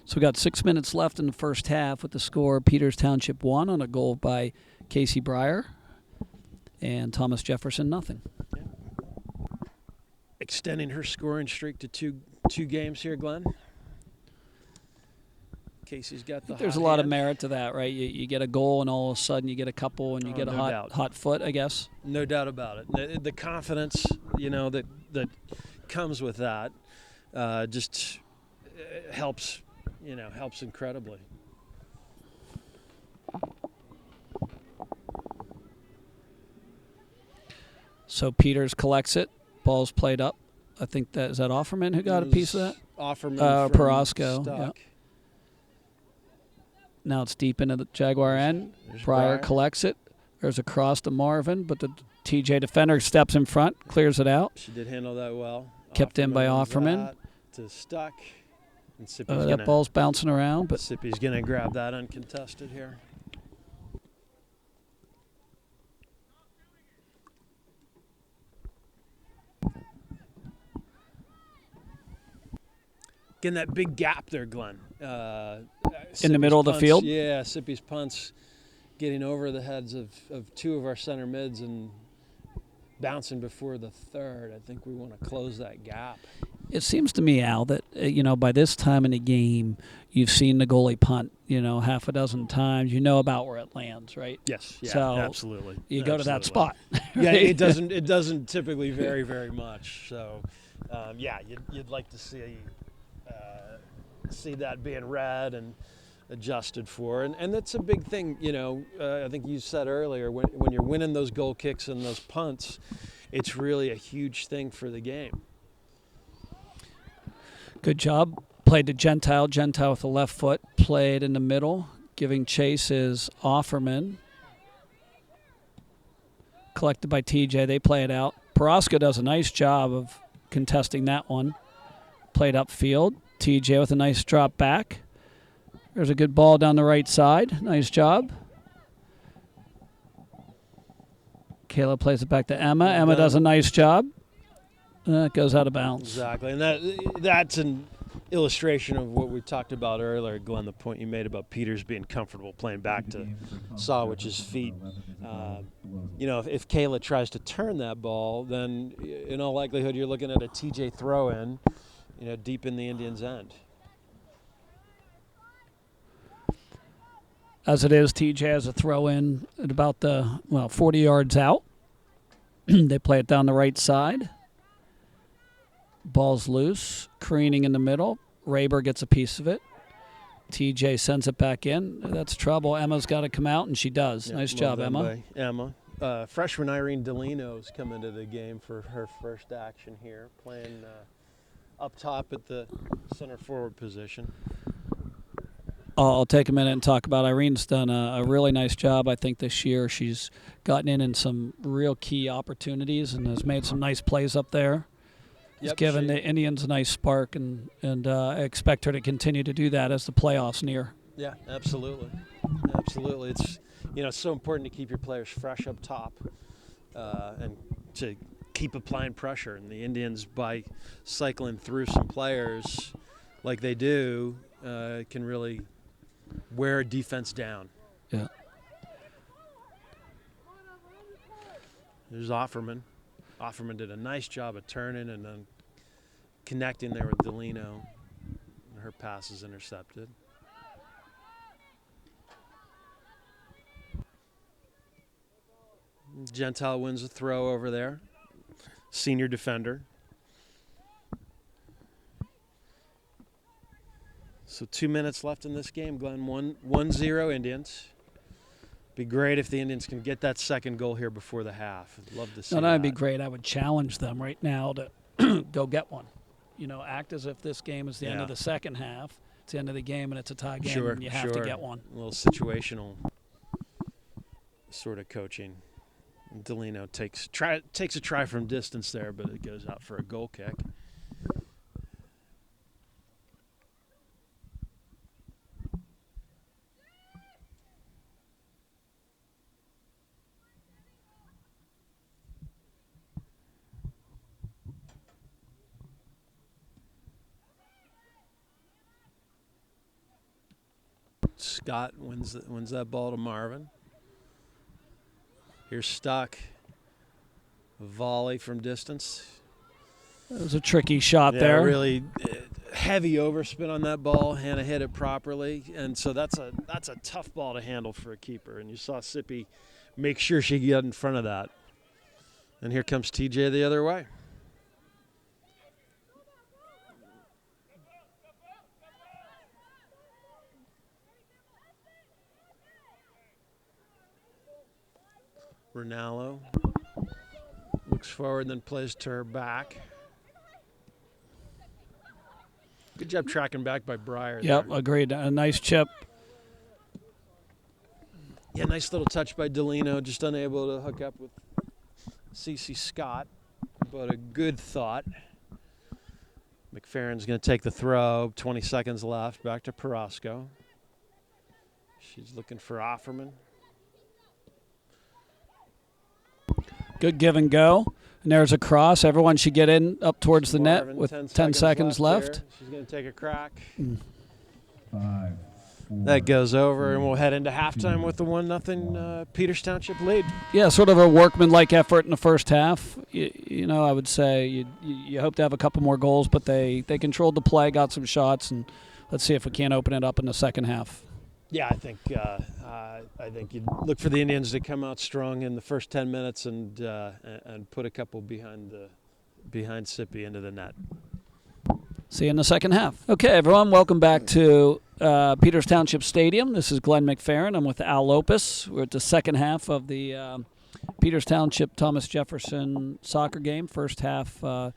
So we got 6 minutes left in the first half with the score Peters Township 1 on a goal by Casey Breyer and Thomas Jefferson nothing. Extending her scoring streak to two games here, Glenn. Casey's got the There's a hot lot of hand. merit to that, right? You get a goal and all of a sudden you get a couple and you get a no doubt. hot foot, I guess. No doubt about it. The confidence, that comes with that, just helps. Helps incredibly. So Peters collects it. Ball's played up. I think is that Offerman who got a piece of that? Offerman from Perosco, Stuck. yeah. Now it's deep into the Jaguar end. There's Breyer collects it. There's a cross to Marvin, but the TJ defender steps in front, clears it out. She did handle that well. Kept in by wins Offerman. that To Stuck. And Sippy's That ball's bouncing around, but Sippy's gonna grab that uncontested here. Getting that big gap there, Glenn. In the middle of the Sippy's field? punts- Yeah, Sippy's punts getting over the heads of two of our center mids and bouncing before the third. I think we want to close that gap. it seems to me, Al, that by this time in the game, you've seen the goalie punt, half a dozen times. You know about where it lands, right? Yes, yeah, So absolutely. You go to that Absolutely. spot. Yeah, right? it doesn't typically vary very much. So, you'd like to see that being read and adjusted for, and that's a big thing. I think you said earlier when you're winning those goal kicks and those punts, it's really a huge thing for the game. Good job. Played to Gentile. Gentile with the left foot. Played in the middle. Giving chase is Offerman. Collected by TJ. They play it out. Paraska does a nice job of contesting that one. Played upfield. TJ with a nice drop back. There's a good ball down the right side. Nice job. Kayla plays it back to Emma. Emma does a nice job. It goes out of bounds. Exactly, and that's an illustration of what we talked about earlier, Glenn, the point you made about Peters being comfortable playing back to Sawich's feet. If Kayla tries to turn that ball, then in all likelihood you're looking at a TJ throw-in, deep in the Indians' end. As it is, TJ has a throw-in at about 40 yards out. They play it down the right side. Ball's loose, careening in the middle. Raber gets a piece of it. TJ sends it back in. That's trouble. Emma's got to come out, and she does. Nice job, Emma. Emma. Freshman Irene Delino's come into the game for her first action here, playing up top at the center forward position. I'll take a minute and talk about Irene's done a really nice job, I think, this year. She's gotten in some real key opportunities and has made some nice plays up there. It's given the Indians a nice spark, and I expect her to continue to do that as the playoffs near. Yeah, absolutely. Absolutely. It's so important to keep your players fresh up top and to keep applying pressure. And the Indians, by cycling through some players like they do, can really wear a defense down. Yeah. There's Offerman. Offerman did a nice job of turning and then connecting there with Delino. Her pass is intercepted. Gentile wins a throw over there. Senior defender. So 2 minutes left in this game, Glenn. 1-0 Indians. Be great if the Indians can get that second goal here before the half. I'd love to see that. That'd be great. I would challenge them right now to go get one. Act as if this game is the end of the second half. It's the end of the game and it's a tie game, and you have to get one. A little situational sort of coaching. Delino takes a try from distance there, but it goes out for a goal kick. Scott wins that ball to Marvin. Here's Stock. Volley from distance. It was a tricky shot there. Really heavy overspin on that ball. Hannah hit it properly, and so that's a tough ball to handle for a keeper. And you saw Sippy make sure she got in front of that. And here comes TJ the other way. Rinaldo looks forward, then plays to her back. Good job tracking back by Breyer. Yep, there. agreed. A nice chip. Yeah, nice little touch by Delino, just unable to hook up with CC Scott, but a good thought. McFerrin's going to take the throw. 20 seconds left. Back to Parasco. She's looking for Offerman. Good give and go. And there's a cross. Everyone should get in up towards the net with 10 seconds left. She's going to take a crack. 5, 4, That goes over, and we'll head into halftime with the 1-0 Peters Township lead. Yeah, sort of a workmanlike effort in the first half. I would say you hope to have a couple more goals, but they controlled the play, got some shots, and let's see if we can't open it up in the second half. Yeah, I think you'd look for the Indians to come out strong in the first 10 minutes and put a couple behind Sippy into the net. See you in the second half. Okay, everyone, welcome back to Peters Township Stadium. This is Glenn McFerrin. I'm with Al Lopez. We're at the second half of the Peters Township, Thomas Jefferson soccer game. First half, not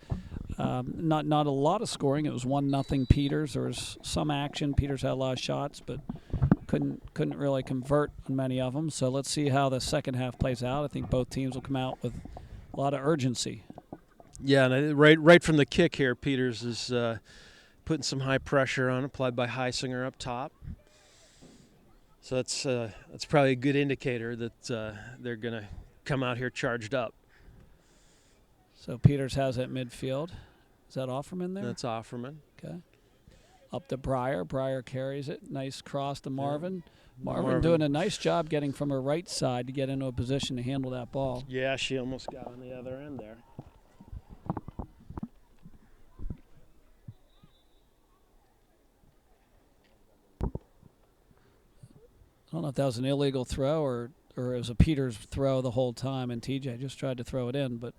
a lot of scoring. It was 1-0 Peters. There was some action. Peters had a lot of shots, but couldn't really convert on many of them. So let's see how the second half plays out. I think both teams will come out with a lot of urgency. Yeah, and right from the kick here, Peters is putting some high pressure on, applied by Heisinger up top. So that's probably a good indicator that they're going to come out here charged up. So Peters has it midfield. Is that Offerman there? That's Offerman. Okay. Up to Breyer. Breyer carries it. Nice cross to Marvin. Yeah. Marvin doing a nice job getting from her right side to get into a position to handle that ball. Yeah, she almost got on the other end there. I don't know if that was an illegal throw or it was a Peters throw the whole time, and TJ just tried to throw it in. But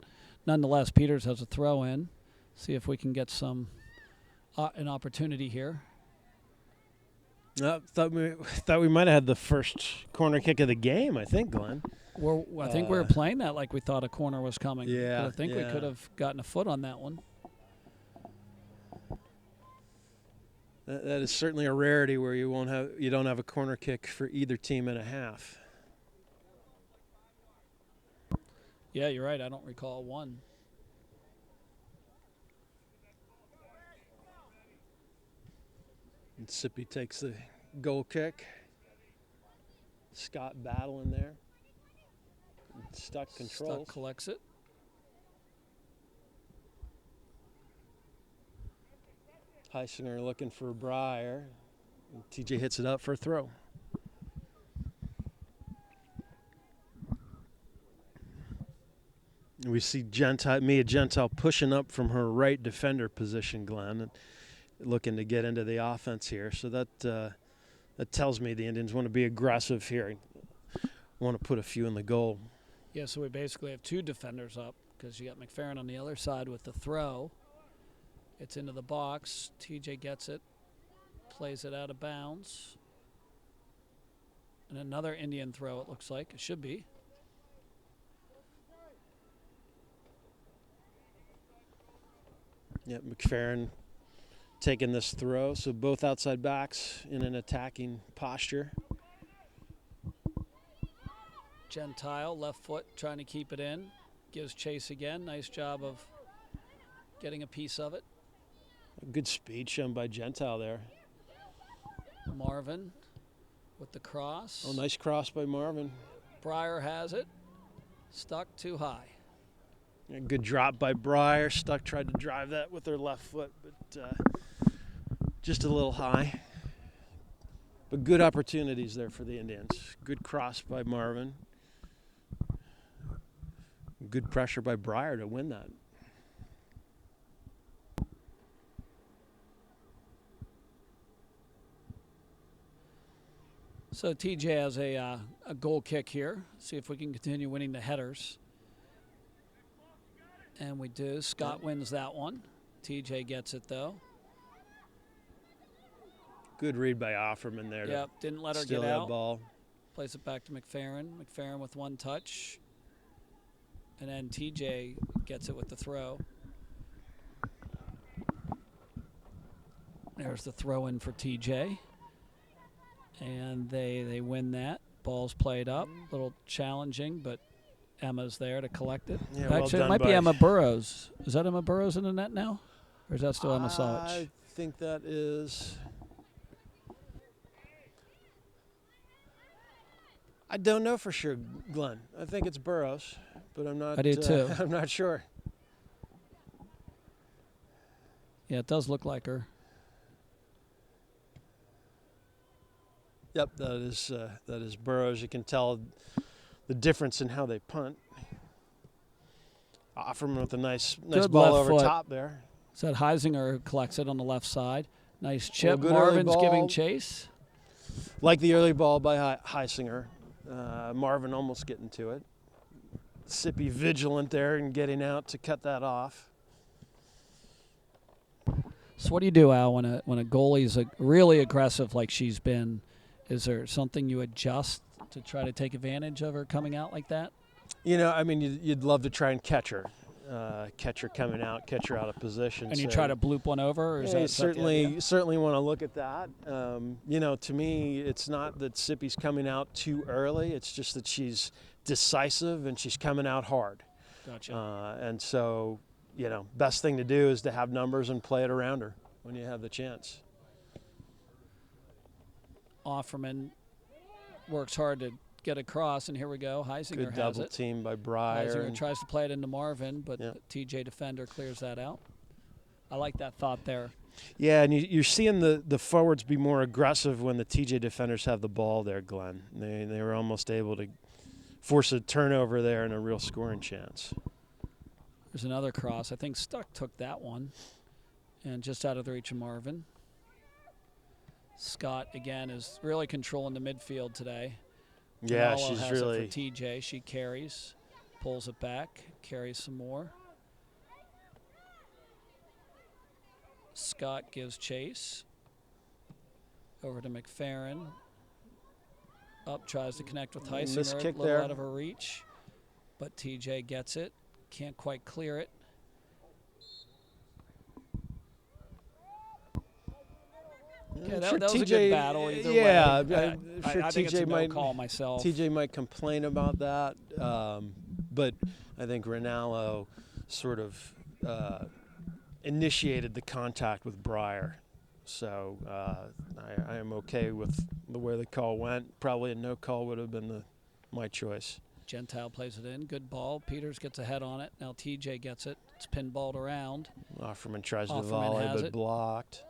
nonetheless, Peters has a throw in. See if we can get an opportunity here. Thought we might have had the first corner kick of the game, I think, Glenn. I think we were playing that like we thought a corner was coming. Yeah, but I think we could have gotten a foot on that one. That is certainly a rarity where you don't have a corner kick for either team in a half. Yeah, you're right. I don't recall one. And Sippy takes the goal kick. Scott battling there. Stuck controls. Stuck collects it. Heisinger looking for Breyer. And TJ hits it up for a throw. We see Mia Gentile pushing up from her right defender position, Glenn, and looking to get into the offense here. So that tells me the Indians want to be aggressive here. Want to put a few in the goal. Yeah, so we basically have two defenders up because you got McFerrin on the other side with the throw. It's into the box. TJ gets it, plays it out of bounds. And another Indian throw, it looks like. It should be. Yep, McFerrin taking this throw. So both outside backs in an attacking posture. Gentile, left foot, trying to keep it in. Gives chase again. Nice job of getting a piece of it. Good speed shown by Gentile there. Marvin with the cross. Oh, nice cross by Marvin. Breyer has it. Stuck too high. A good drop by Breyer. Stuck tried to drive that with her left foot, but just a little high. But good opportunities there for the Indians. Good cross by Marvin. Good pressure by Breyer to win that. So TJ has a goal kick here. See if we can continue winning the headers. And we do. Scott wins that one. TJ gets it, though. Good read by Offerman there. Yep, didn't let her steal get that out. Ball. Plays it back to McFerrin. McFerrin with one touch. And then TJ gets it with the throw. There's the throw in for TJ. And they win that. Ball's played up. A little challenging, but Emma's there to collect it. Yeah, Actually, it might be Emma Burrows. Is that Emma Burrows in the net now? Or is that still Emma Savage? I think that is. I don't know for sure, Glenn. I think it's Burrows, but I'm not. I do too. I'm not sure. Yeah, it does look like her. Yep, that is Burrows. You can tell the difference in how they punt. Offerman with a nice ball over top there. Is that Heisinger who collects it on the left side? Nice chip. Good Marvin's giving chase. Like the early ball by Heisinger. Marvin almost getting to it. Sippy vigilant there and getting out to cut that off. So what do you do, Al, when a goalie's really aggressive like she's been? Is there something you adjust to try to take advantage of her coming out like that? You know, I mean, you'd love to try and catch her coming out, catch her out of position. And you so try to bloop one over? Or is that certainly want to look at that. You know, to me, it's not that Sippy's coming out too early. It's just that she's decisive and she's coming out hard. Gotcha. And so, you know, best thing to do is to have numbers and play it around her when you have the chance. Offerman works hard to get across, and here we go. Heisinger Good has double it. team by Breyer. Heisinger tries to play it into Marvin, but the TJ defender clears that out. I like that thought there. Yeah, and you're seeing the forwards be more aggressive when the TJ defenders have the ball there, Glenn. They were almost able to force a turnover there and a real scoring chance. There's another cross. I think Stuck took that one, and just out of the reach of Marvin. Scott, again, is really controlling the midfield today. Yeah, Canolo she's has really. it for TJ. She carries, pulls it back, carries some more. Scott gives chase. Over to McFerrin. Up, tries to connect with Heisinger. Missed kick a little there. out of her reach, but TJ gets it. Can't quite clear it. Okay, that was a good battle either way. I'm sure I think it's a TJ no might call myself. TJ might complain about that, but I think Rinaldo sort of initiated the contact with Breyer, so I am okay with the way the call went. Probably a no call would have been my choice. Gentile plays it in. Good ball. Peters gets a head on it. Now TJ gets it. It's pinballed around. Offerman tries to Offerman volley, has but it. blocked.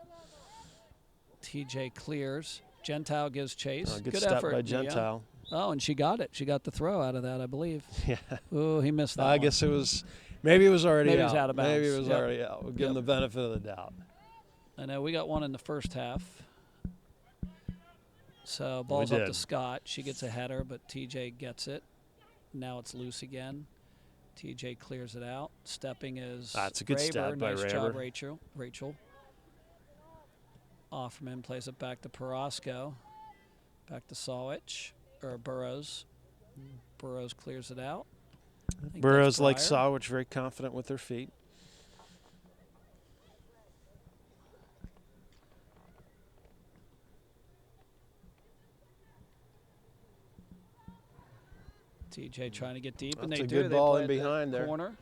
TJ clears. Gentile gives chase. Good Good step effort. by Gentile. Yeah. Oh, and she got it. She got the throw out of that, I believe. Yeah. Oh, he missed that I one. guess maybe it was already Maybe it out. was out of bounds. Maybe it was Yep. already out. We'll give him the benefit of the doubt. I know we got one in the first half. So ball's up to did. Scott. She gets a header, but TJ gets it. Now it's loose again. TJ clears it out. Stepping is That's a good Raber. step by Nice job, Raber. Rachel. Offerman plays it back to Perosco. Back to Sawich, or Burrows. Burrows clears it out. I think Burrows, that's like Breyer. Sawich, very confident with their feet. TJ trying to get deep, and That's they a do. good They ball play in it behind there. corner.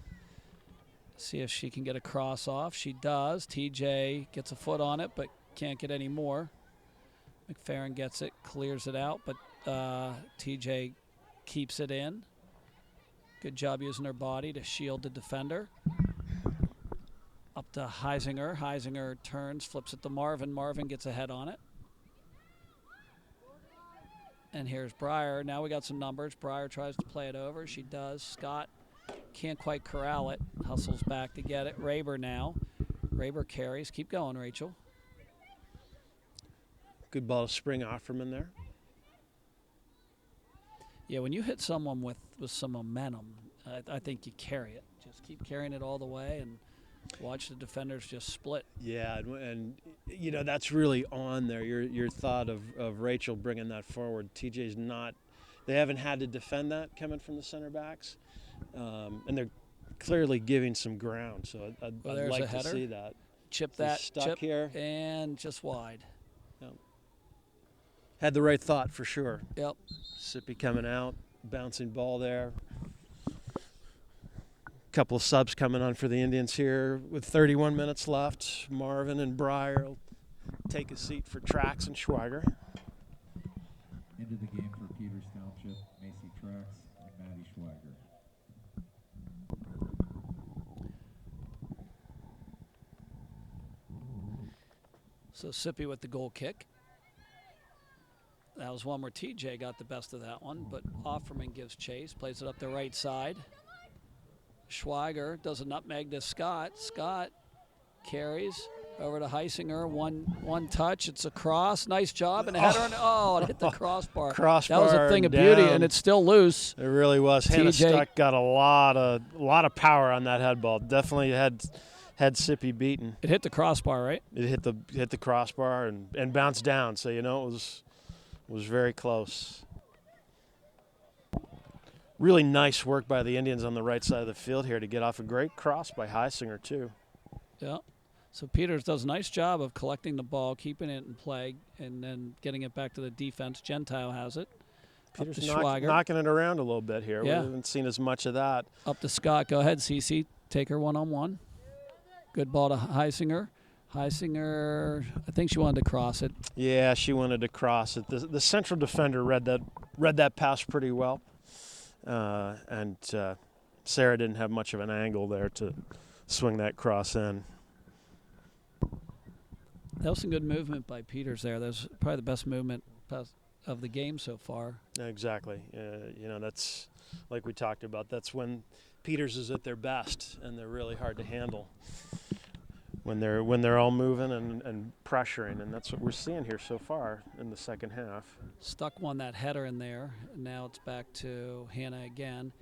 See if she can get a cross off. She does. TJ gets a foot on it, but can't get any more. McFerrin gets it, clears it out, but TJ keeps it in. Good job using her body to shield the defender. Up to Heisinger. Heisinger turns, flips it to Marvin. Marvin gets a head on it. And here's Breyer. Now we got some numbers. Breyer tries to play it over. She does. Scott can't quite corral it. Hustles back to get it. Raber now. Raber carries. Keep going, Rachel. Good ball to spring Offerman there. Yeah, when you hit someone with some momentum, I think you carry it. Just keep carrying it all the way and watch the defenders just split. Yeah, and you know, that's really on there. Your thought of Rachel bringing that forward. TJ's not. They haven't had to defend that coming from the center backs, and they're clearly giving some ground. So I'd there's like a to header. see that. Chip He's that. stuck Chip, here. and just wide. Had the right thought for sure. Yep. Sippy coming out, bouncing ball there. Couple of subs coming on for the Indians here with 31 minutes left. Marvin and Breyer will take a seat for Trax and Schweiger. Into the game for Peters Township, Macy Trax and Maddie Schweiger. So Sippy with the goal kick. That was one where TJ got the best of that one, but Offerman gives chase, plays it up the right side. Schweiger does a nutmeg to Scott. Scott carries over to Heisinger. One touch. It's a cross. Nice job. And a header. It hit the crossbar. Crossbar that was a thing of beauty, down. and it's still loose. It really was. Hannah TJ Stuck got a lot of power on that head ball. Definitely had Sippy beaten. It hit the crossbar, right? It hit the crossbar and bounced down. So you know it was very close. Really nice work by the Indians on the right side of the field here to get off a great cross by Heisinger, too. Yeah. So Peters does a nice job of collecting the ball, keeping it in play, and then getting it back to the defense. Gentile has it. Peters up to Schwager. knocking it around a little bit here. Yeah. We haven't seen as much of that. Up to Scott. Go ahead, CC. Take her one-on-one. Good ball to Heisinger. Heisinger, I think she wanted to cross it. Yeah, she wanted to cross it. The central defender read that pass pretty well. And Sarah didn't have much of an angle there to swing that cross in. That was some good movement by Peters there. That was probably the best movement of the game so far. Exactly. That's like we talked about. That's when Peters is at their best, and they're really hard to handle when they're all moving and pressuring, and that's what we're seeing here so far in the second half. Stuck won that header in there, and now it's back to Hannah again.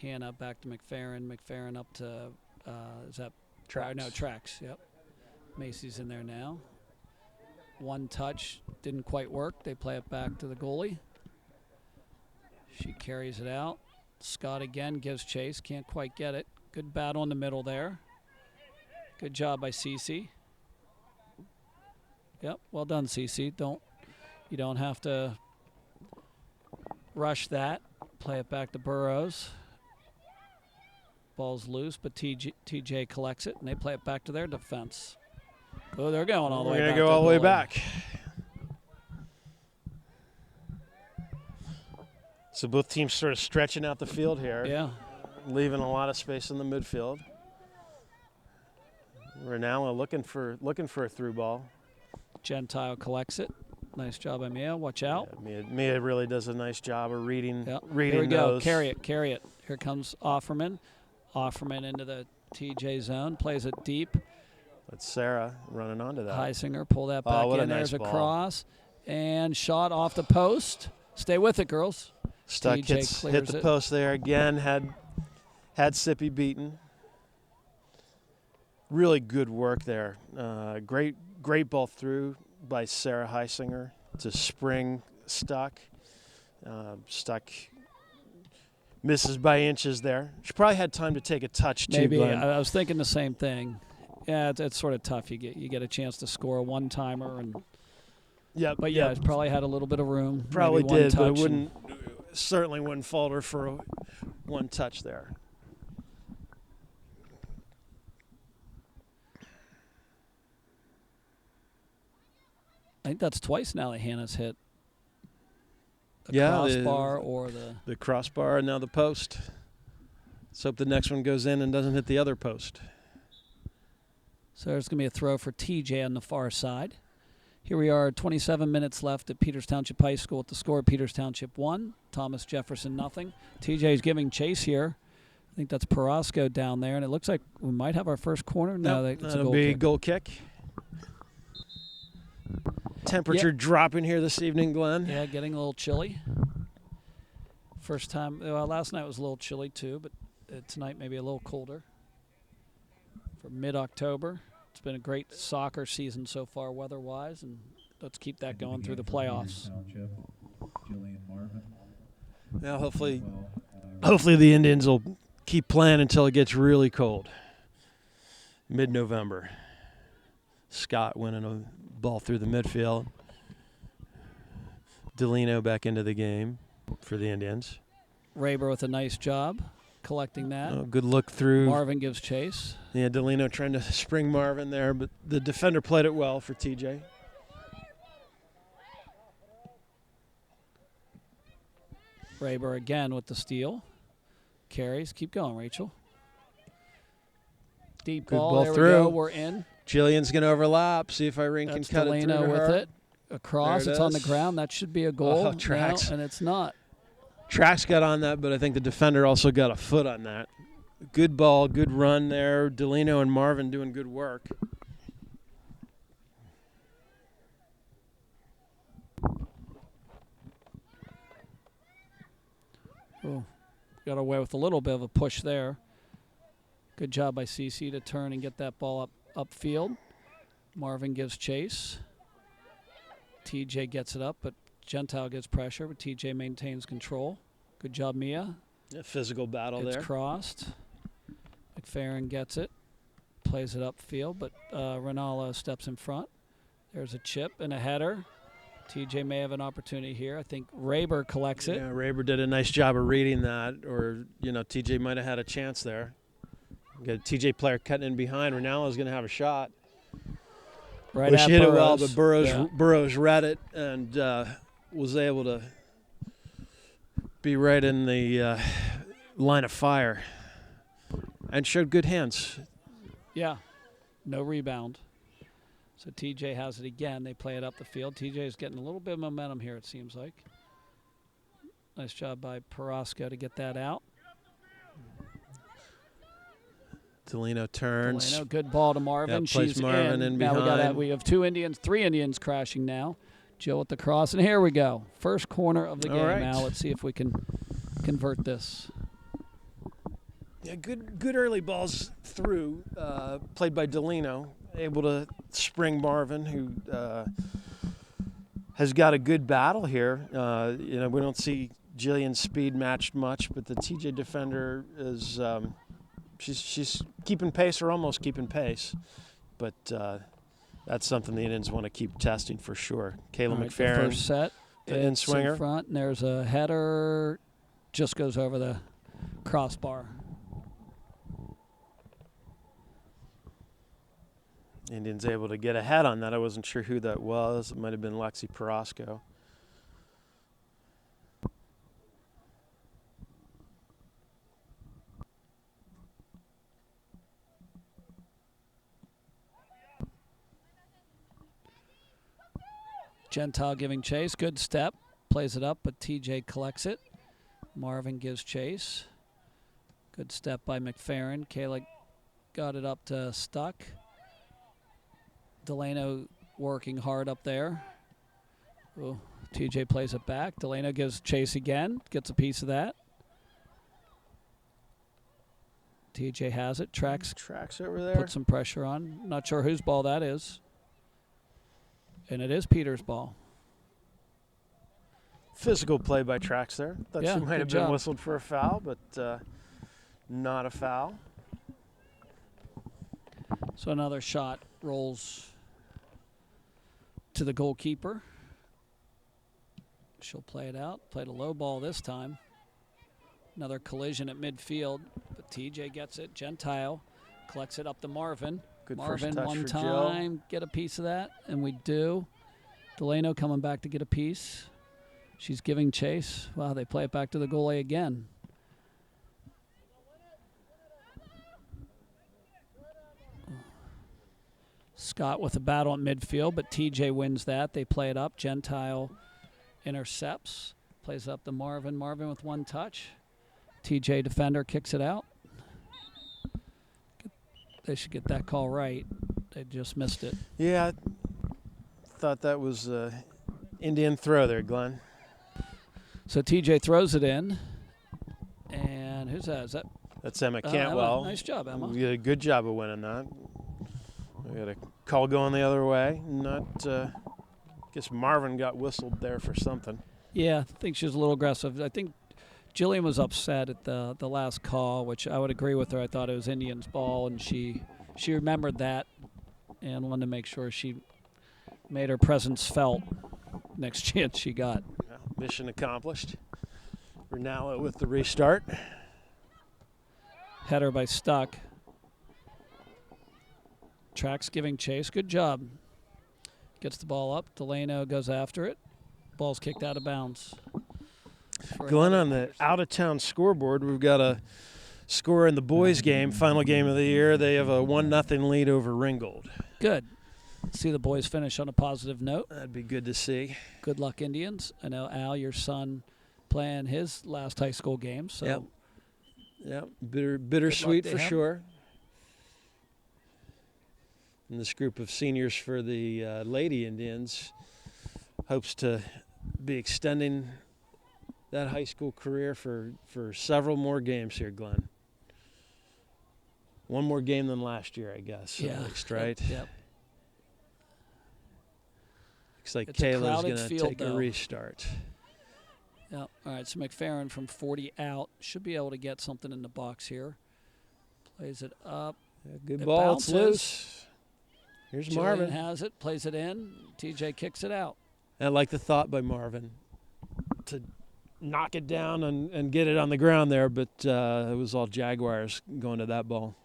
Hannah back to McFerrin. McFerrin up to is that Trax? No, Trax. Yep. Macy's in there now. One touch didn't quite work. They play it back to the goalie. She carries it out. Scott again gives chase. Can't quite get it. Good battle in the middle there. Good job by Cece. Yep, well done, Cece. You don't have to rush that. Play it back to Burrows. Ball's loose, but TJ collects it, and they play it back to their defense. Oh, they're going all the way back. We're going to go all the way back. So both teams sort of stretching out the field here. Yeah. Leaving a lot of space in the midfield. Renala looking for a through ball. Gentile collects it. Nice job by Mia. Watch out. Yeah, Mia really does a nice job of reading. Yep. Reading Here we go. those. Carry it. Here comes Offerman. Offerman into the TJ zone. Plays it deep. That's Sarah running onto that. Heisinger, pull that back what in. Nice There's ball. a cross. And shot off the post. Stay with it, girls. Stuck TJ hit the it. post there again. Had Sippy beaten. Really good work there. Great ball through by Sarah Heisinger to spring Stuck. Stuck misses by inches there. She probably had time to take a touch too. Maybe. Glenn. I was thinking the same thing. Yeah, it's sort of tough. You get a chance to score a one-timer, and but yeah, it probably had a little bit of room. Probably maybe one did, but touch it certainly wouldn't fault her for one touch there. I think that's twice now that Hannah's hit the Yeah, crossbar or the crossbar and now the post. Let's hope the next one goes in and doesn't hit the other post. So there's going to be a throw for TJ on the far side. Here we are, 27 minutes left at Peters Township High School. At the score, Peters Township 1, Thomas Jefferson nothing. TJ's giving chase here. I think that's Perosco down there, and it looks like we might have our first corner. No, it's a that'll goal be kick. a goal kick. Temperature dropping here this evening, Glenn. Yeah, getting a little chilly. First time, well, last night was a little chilly too, but tonight maybe a little colder. For mid-October, it's been a great soccer season so far weather-wise, and let's keep that going through the playoffs. Now hopefully the Indians will keep playing until it gets really cold. Mid-November. Scott winning a ball through the midfield. Delino back into the game for the Indians. Raber with a nice job collecting that. Oh, good look through. Marvin gives chase. Yeah, Delino trying to spring Marvin there, but the defender played it well for TJ. Raber again with the steal. Carries. Keep going, Rachel. Deep Good ball. ball There through. we go. We're in. Jillian's going to overlap. See if Irene That's can cut it through Delano to with her. it. Across. There it It's on the is. ground. That should be a goal. Oh, Trax. No, and it's not. Trax got on that, but I think the defender also got a foot on that. Good ball, good run there. Delino and Marvin doing good work. Oh, got away with a little bit of a push there. Good job by CC to turn and get that ball upfield. Marvin gives chase. TJ gets it up, but Gentile gets pressure, but TJ maintains control. Good job, Mia. A physical battle It's there. crossed. McFerrin gets it, plays it upfield, but Rinaldo steps in front. There's a chip and a header. TJ may have an opportunity here. I think Raber collects it. Yeah, Raber did a nice job of reading that, or, TJ might have had a chance there. Got a TJ player cutting in behind. Rinaldo's going to have a shot. Right Wish at he hit it well, Burrows. but Burrows, Yeah. Burrows read it and was able to be right in the line of fire and showed good hands. Yeah, no rebound. So TJ has it again. They play it up the field. TJ is getting a little bit of momentum here, it seems like. Nice job by Perosco to get that out. Delino turns. Delano, good ball to Marvin. Yeah, plays She's Marvin in Now behind. we have 2 Indians, 3 Indians crashing now. Jill with the cross, and here we go. First corner of the All game right. now. Let's see if we can convert this. Yeah, good early balls through, played by Delino, able to spring Marvin, who has got a good battle here. We don't see Jillian's speed matched much, but the TJ defender is she's keeping pace or almost keeping pace. But that's something the Indians want to keep testing for sure. Kayla All right, the McFerrin, first set. the in It's swinger. in front, and there's a header. Just goes over the crossbar. Indians able to get ahead on that. I wasn't sure who that was. It might have been Lexi Perosco. Gentile giving chase. Good step. Plays it up, but TJ collects it. Marvin gives chase. Good step by McFerrin. Kayla got it up to Stuck. Delano working hard up there. Ooh, TJ plays it back. Delano gives chase again. Gets a piece of that. TJ has it. Tracks Over there. put some pressure on. Not sure whose ball that is. And it is Peter's ball. Physical play by Trax there. Thought Yeah, she might good have job. been whistled for a foul, but not a foul. So another shot rolls to the goalkeeper. She'll play it out. Played a low ball this time. Another collision at midfield, but TJ gets it. Gentile collects it up to Marvin. Good Marvin first touch one for Jill. time, get a piece of that, and we do. Delano coming back to get a piece. She's giving chase. Wow, they play it back to the goalie again. Scott with a battle at midfield, but TJ wins that. They play it up. Gentile intercepts. Plays it up to Marvin. Marvin with one touch. TJ defender kicks it out. They should get that call right. They just missed it. Yeah, I thought that was Indian throw there, Glenn. So TJ throws it in. And who's that? Is that That's Emma Emma. Cantwell. Nice job, Emma. We did a good job of winning that. We got a call going the other way. Guess Marvin got whistled there for something. Yeah, I think she was a little aggressive. I think Jillian was upset at the last call, which I would agree with her. I thought it was Indians' ball, and she remembered that and wanted to make sure she made her presence felt next chance she got. Well, mission accomplished. Rinaldo with the restart. Header by Stuck. Track's giving chase. Good job. Gets the ball up. Delano goes after it. Ball's kicked out of bounds. Glenn, on the out-of-town scoreboard, we've got a score in the boys' game, final game of the year. They have a 1-0 lead over Ringgold. Good. See the boys finish on a positive note. That'd be good to see. Good luck, Indians. I know, Al, your son, playing his last high school game. So Yep. Bittersweet to for him. sure. And this group of seniors for the Lady Indians hopes to be extending that high school career for several more games here, Glenn. One more game than last year, I guess. Yeah. At least, right? Yep. Looks like It's a Kayla's crowded going to field, take a though. restart. Yeah. All right, so McFerrin from 40 out should be able to get something in the box here. Plays it up. Yeah, good It ball. It's bounces. loose. Here's Julian Marvin. has it, plays it in. TJ kicks it out. I like the thought by Marvin to knock it down and get it on the ground there, but it was all Jaguars going to that ball.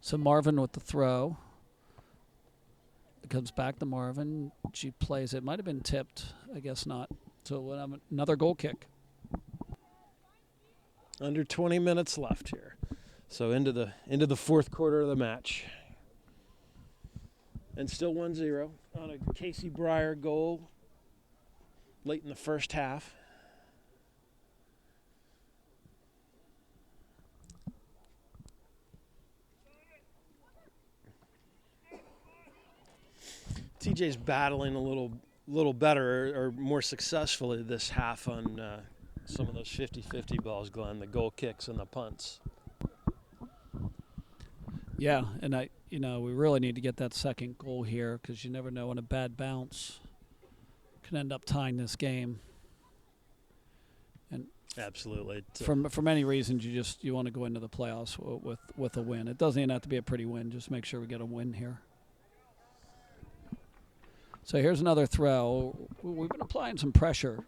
So Marvin with the throw. It comes back to Marvin. She plays it. Might have been tipped. I guess not. So we'll have another goal kick. Under 20 minutes left here. So into the fourth quarter of the match. And still 1-0 on a Casey Breyer goal late in the first half. TJ's battling a little better or more successfully this half on some of those 50-50 balls, Glenn, the goal kicks and the punts. Yeah, and we really need to get that second goal here because you never know when a bad bounce can end up tying this game. And absolutely, for many reasons, you want to go into the playoffs with a win. It doesn't even have to be a pretty win. Just make sure we get a win here. So here's another throw. We've been applying some pressure.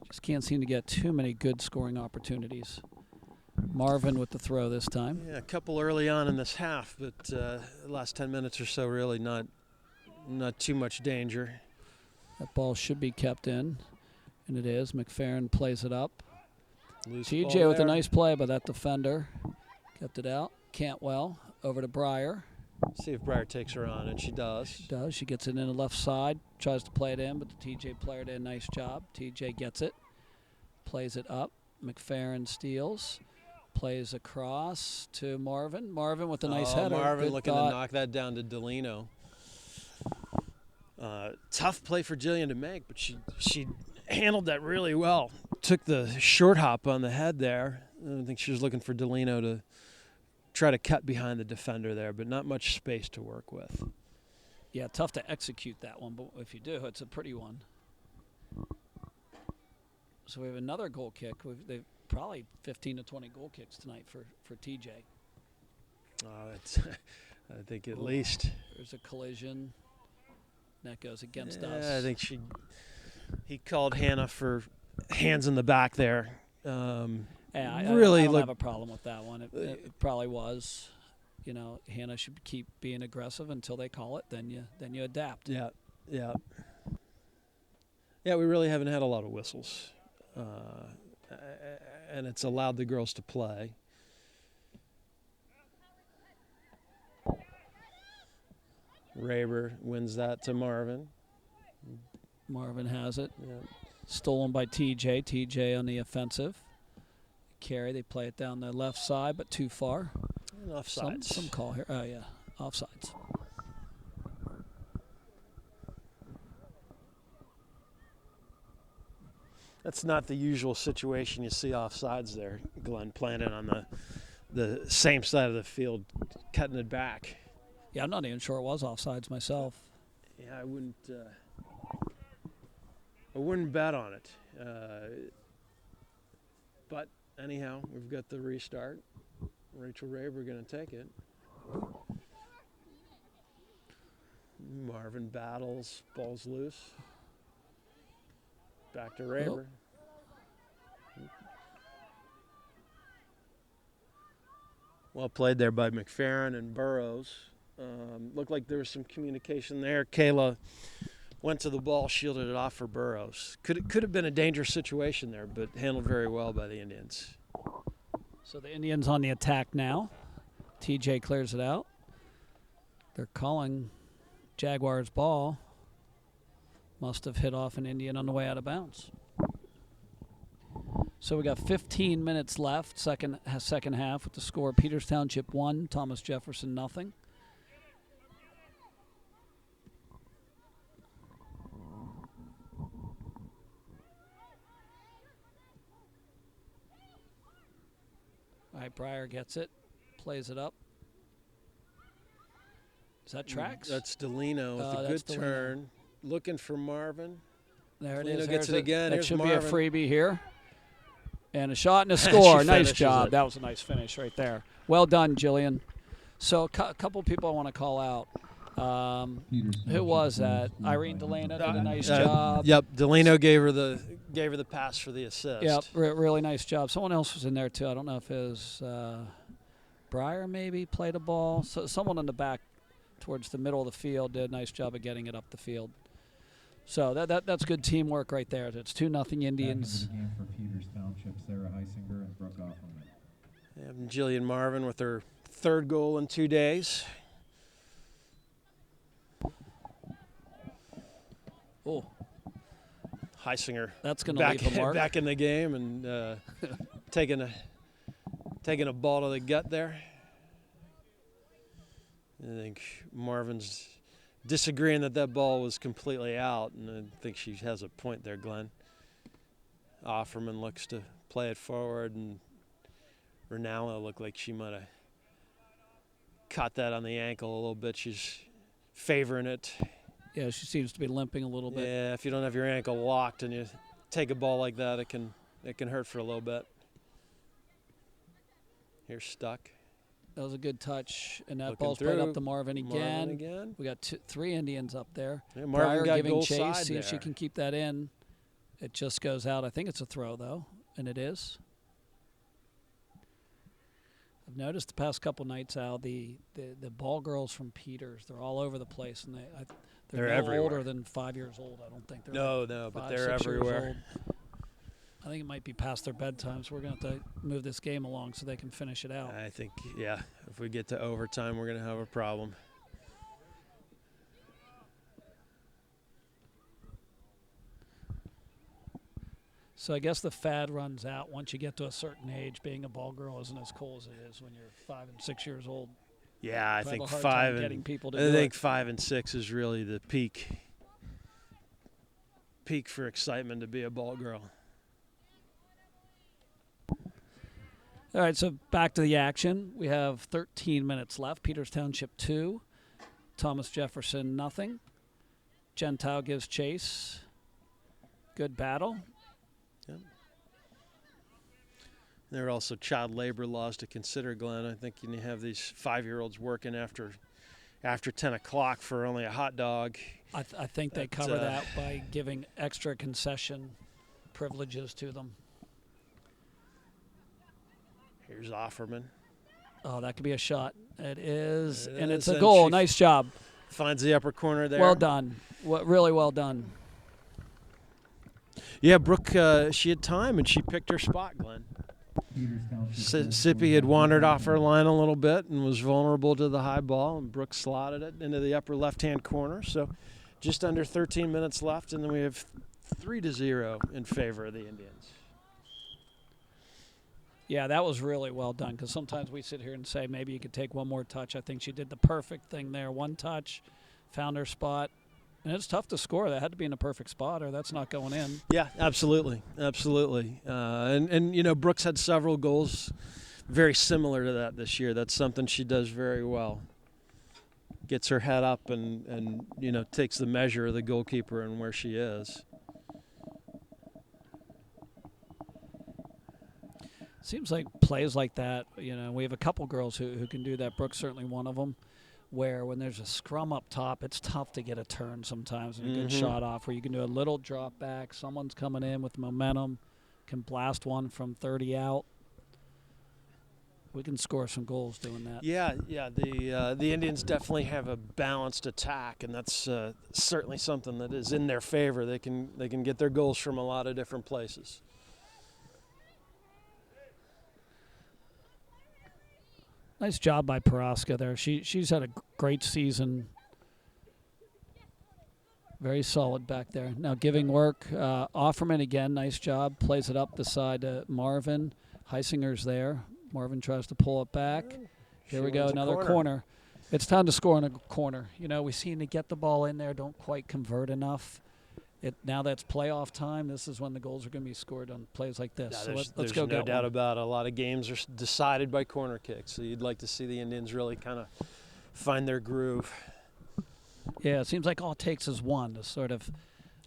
Just can't seem to get too many good scoring opportunities. Marvin with the throw this time. Yeah, a couple early on in this half, but the last 10 minutes or so really not too much danger. That ball should be kept in, and it is. McFerrin plays it up. Loose TJ ball with there. a nice play by that defender. Kept it out. Cantwell over to Breyer. See if Breyer takes her on, and she does. She does. She gets it in the left side. Tries to play it in, but the TJ player did a nice job. TJ gets it. Plays it up. McFerrin steals. Plays across to Marvin. Marvin with a nice header. Marvin Good looking thought. to knock that down to Delino. Tough play for Jillian to make, but she handled that really well. Took the short hop on the head there. I think she was looking for Delino to try to cut behind the defender there, but not much space to work with. Yeah, tough to execute that one, but if you do, it's a pretty one. So we have another goal kick. They've probably 15 to 20 goal kicks tonight for TJ. I think at least. There's a collision. That goes against Yeah, us. I think he called Hannah for hands in the back there. Yeah, I don't have a problem with that one. It probably was. Hannah should keep being aggressive until they call it. Then you adapt. Yeah. We really haven't had a lot of whistles, and it's allowed the girls to play. Raber wins that to Marvin. Marvin has it. Yeah. Stolen by TJ. TJ on the offensive. Carry. They play it down the left side, but too far. And offsides. Some call here. Oh, yeah. Offsides. That's not the usual situation you see offsides there, Glenn, planted on the same side of the field, cutting it back. Yeah, I'm not even sure it was offsides myself. Yeah, I wouldn't bet on it. But anyhow, we've got the restart. Rachel Raber going to take it. Marvin battles, ball's loose. Back to Raber. Well played there by McFerrin and Burrows. Looked like there was some communication there. Kayla went to the ball, shielded it off for Burrows. Could have been a dangerous situation there, but handled very well by the Indians. So the Indians on the attack now. TJ clears it out. They're calling Jaguars ball. Must have hit off an Indian on the way out of bounds. So we got 15 minutes left, second half with the score Peters Township 1, Thomas Jefferson nothing. All right, Breyer gets it, plays it up. Is that tracks? That's Delino with a good turn. Looking for Marvin. There it Lino is. gets it There's again. That Here's should Marvin. be a freebie here. And a shot and a She score. Nice finishes job. it. That was a nice finish right there. Well done, Jillian. So a couple people I want to call out. Who was that? Irene Delano did a nice job. Yep, Delano gave her the pass for the assist. Yep, really nice job. Someone else was in there too. I don't know if it was Breyer maybe played a ball. So someone in the back towards the middle of the field did a nice job of getting it up the field. So that's good teamwork right there. It's 2-0 Indians. Back into the game for Peters Township, Sarah Heisinger and Brooke Offerman. And Jillian Marvin with her third goal in 2 days. Oh, Heisinger that's going to leave a mark. back in the game and taking a ball to the gut there. I think Marvin's disagreeing that ball was completely out, and I think she has a point there, Glenn. Offerman looks to play it forward, and Rinaldo looked like she might have caught that on the ankle a little bit. She's favoring it. Yeah, she seems to be limping a little bit. Yeah, if you don't have your ankle locked and you take a ball like that, it can hurt for a little bit. Here's Stuck. That was a good touch, and that Looking ball's played up through. to Marvin again. Marvin again. We got 3 Indians up there. Yeah, Marvin Breyer got giving goal chase, side see if she there. can keep that in. It just goes out. I think it's a throw, though, and it is. I've noticed the past couple nights, Al, the ball girls from Peters, they're all over the place, and they're no everywhere. older than 5 years old. I don't think they're No, like no, but 5, they're 6 years everywhere. old. I think it might be past their bedtime, so we're going to have to move this game along so they can finish it out. I think, yeah, if we get to overtime, we're going to have a problem. So I guess the fad runs out once you get to a certain age. Being a ball girl isn't as cool as it is when you're 5 and 6 years old. Yeah, I have think a hard 5 time and getting people to I do think it. 5 and 6 is really the peak for excitement to be a ball girl. All right, so back to the action. We have 13 minutes left. Peters Township 2, Thomas Jefferson nothing. Gentile gives chase. Good battle. Yep. There are also child labor laws to consider, Glenn. I think you have these 5-year-olds working after 10 o'clock for only a hot dog. I think they cover that by giving extra concession privileges to them. Here's Offerman. Oh, that could be a shot. It is, It and is, it's a and goal. she Nice job. Finds the upper corner there. Well done. Really well done. Yeah, Brooke, she had time, and she picked her spot, Glenn. Sippy had wandered off her line a little bit and was vulnerable to the high ball, and Brooke slotted it into the upper left-hand corner. So just under 13 minutes left, and then we have 3-0 in favor of the Indians. Yeah, that was really well done because sometimes we sit here and say maybe you could take one more touch. I think she did the perfect thing there. One touch, found her spot. And it's tough to score. That had to be in a perfect spot or that's not going in. Yeah, absolutely. Absolutely. And you know, Brooks had several goals very similar to that this year. That's something she does very well. Gets her head up and you know, takes the measure of the goalkeeper and where she is. Seems like plays like that, you know, we have a couple girls who can do that. Brooks certainly one of them, where when there's a scrum up top, it's tough to get a turn sometimes and a good shot off where you can do a little drop back. Someone's coming in with momentum, can blast one from 30 out. We can score some goals doing that. Yeah. The Indians definitely have a balanced attack, and that's certainly something that is in their favor. They can get their goals from a lot of different places. Nice job by Paraska there. She's had a great season. Very solid back there. Now giving work. Offerman again, nice job. Plays it up the side to Marvin. Heisinger's there. Marvin tries to pull it back. Here we go, another corner. It's time to score in a corner. You know, we seem to get the ball in there, don't quite convert enough. Now that's playoff time. This is when the goals are going to be scored on plays like this. Yeah, so let's there's go no get doubt one. about it. A lot of games are decided by corner kicks, so you'd like to see the Indians really kind of find their groove. Yeah, it seems like all it takes is one to sort of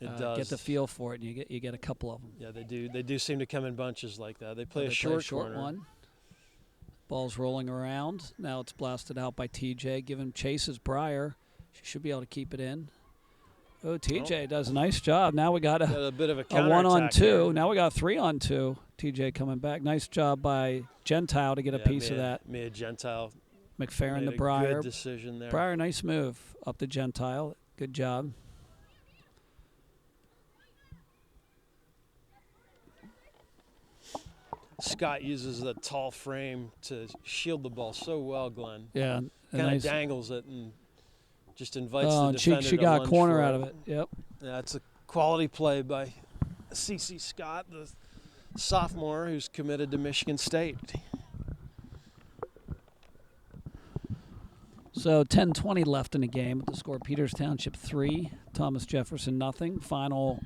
It does. get the feel for it, and you get a couple of them. Yeah, they do. They do seem to come in bunches like that. They play They a short short corner. one. Ball's rolling around. Now it's blasted out by TJ. Give him chases Breyer. She should be able to keep it in. Oh, TJ does a nice job. Now we got a bit of a a 1-on-2. here. Now we got a 3-on-2. TJ coming back. Nice job by Gentile to get a piece of that. Mia Gentile McFerrin made to a Breyer. good decision there. Breyer, nice move up to Gentile. Good job. Scott uses the tall frame to shield the ball so well, Glenn. Yeah. Kind of dangles it and just invites the and defender she to got a lunge corner for out of it. Yep. Yeah, it's a quality play by CC Scott, the sophomore who's committed to Michigan State. So 10:20 left in the game. With the score, Peters Township 3, Thomas Jefferson nothing. Final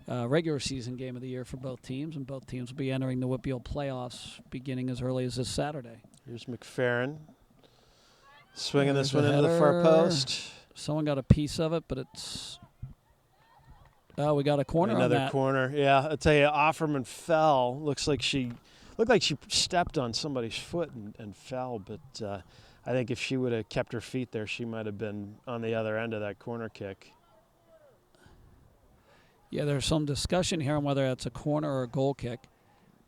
regular season game of the year for both teams, and both teams will be entering the Whitfield playoffs beginning as early as this Saturday. Here's McFerrin swinging this There's one a into the far header. post. Someone got a piece of it, but it's we got a corner on Another that. corner. Yeah, I'll tell you, Offerman fell. Looked like she stepped on somebody's foot and fell, but I think if she would have kept her feet there, she might have been on the other end of that corner kick. Yeah, there's some discussion here on whether that's a corner or a goal kick.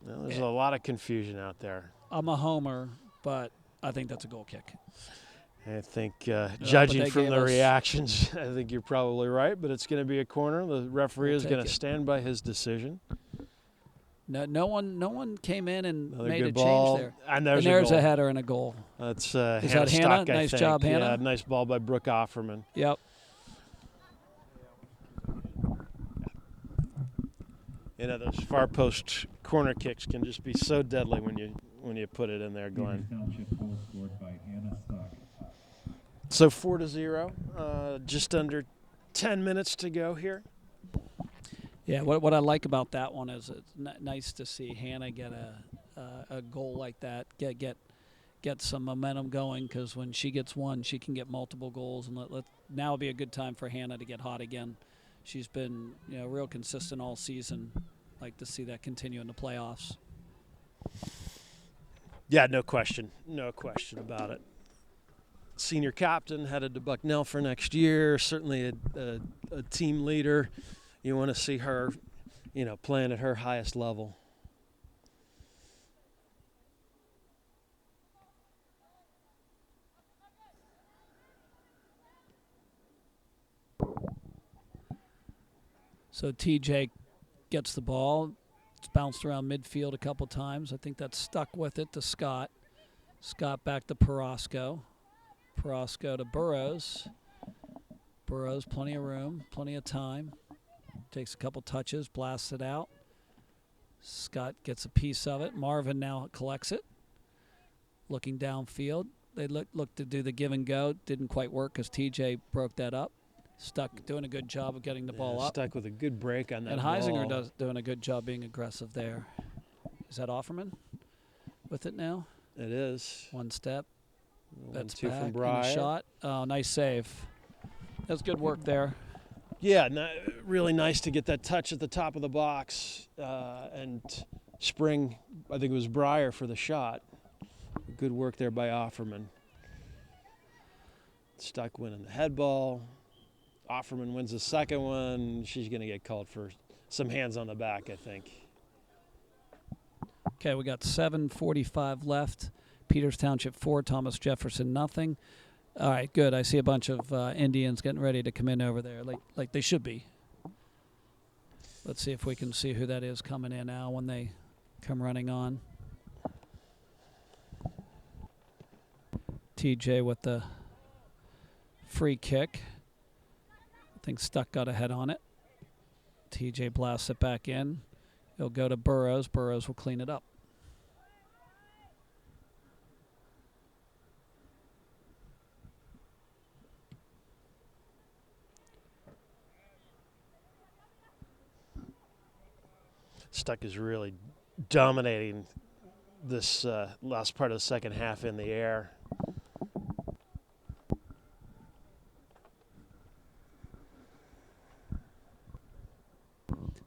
Well, there's a lot of confusion out there. I'm a homer, but I think that's a goal kick. I think, but judging they from gave the us- reactions, I think you're probably right, but it's going to be a corner. The referee is take going to it. stand by his decision. No one came in and Another made good a ball. change there. And there's, And there's a, goal. header and a goal. That's Is Hannah that Hannah? Stock, I Nice think. job, Hannah. Yeah, nice ball by Brooke Offerman. Yep. You know, those far post corner kicks can just be so deadly when you put it in there, Glenn. Township goal scored by Hannah Stock. So 4-0, just under 10 minutes to go here. Yeah, what I like about that one is it's nice to see Hannah get a goal like that, get some momentum going, because when she gets one, she can get multiple goals, and now would be a good time for Hannah to get hot again. She's been real consistent all season. Like to see that continue in the playoffs. Yeah, no question about it. Senior captain, headed to Bucknell for next year. Certainly a team leader. You want to see her, playing at her highest level. So TJ gets the ball. It's bounced around midfield a couple times. I think that's stuck with it to Scott. Scott back to Perosco. Perosco to Burrows. Burrows, plenty of room, plenty of time. Takes a couple touches, blasts it out. Scott gets a piece of it. Marvin now collects it. Looking downfield. They look to do the give and go. Didn't quite work because TJ broke that up. Stuck, doing a good job of getting the ball up. Stuck with a good break on that And Heisinger ball. doing a good job being aggressive there. Is that Offerman with it now? It is. One step. That's 1-2 back. from And a Breyer. shot. Oh, nice save. That's good work there. Yeah, really nice to get that touch at the top of the box and spring. I think it was Breyer for the shot. Good work there by Offerman. Stuck winning the head ball. Offerman wins the second one. She's going to get called for some hands on the back, I think. Okay, we got 7:45 left. Peters Township 4, Thomas Jefferson nothing. All right, good. I see a bunch of Indians getting ready to come in over there, like they should be. Let's see if we can see who that is coming in now when they come running on. TJ with the free kick. I think Stuck got a head on it. TJ blasts it back in. He'll go to Burrows. Burrows will clean it up. Stuck is really dominating this last part of the second half in the air.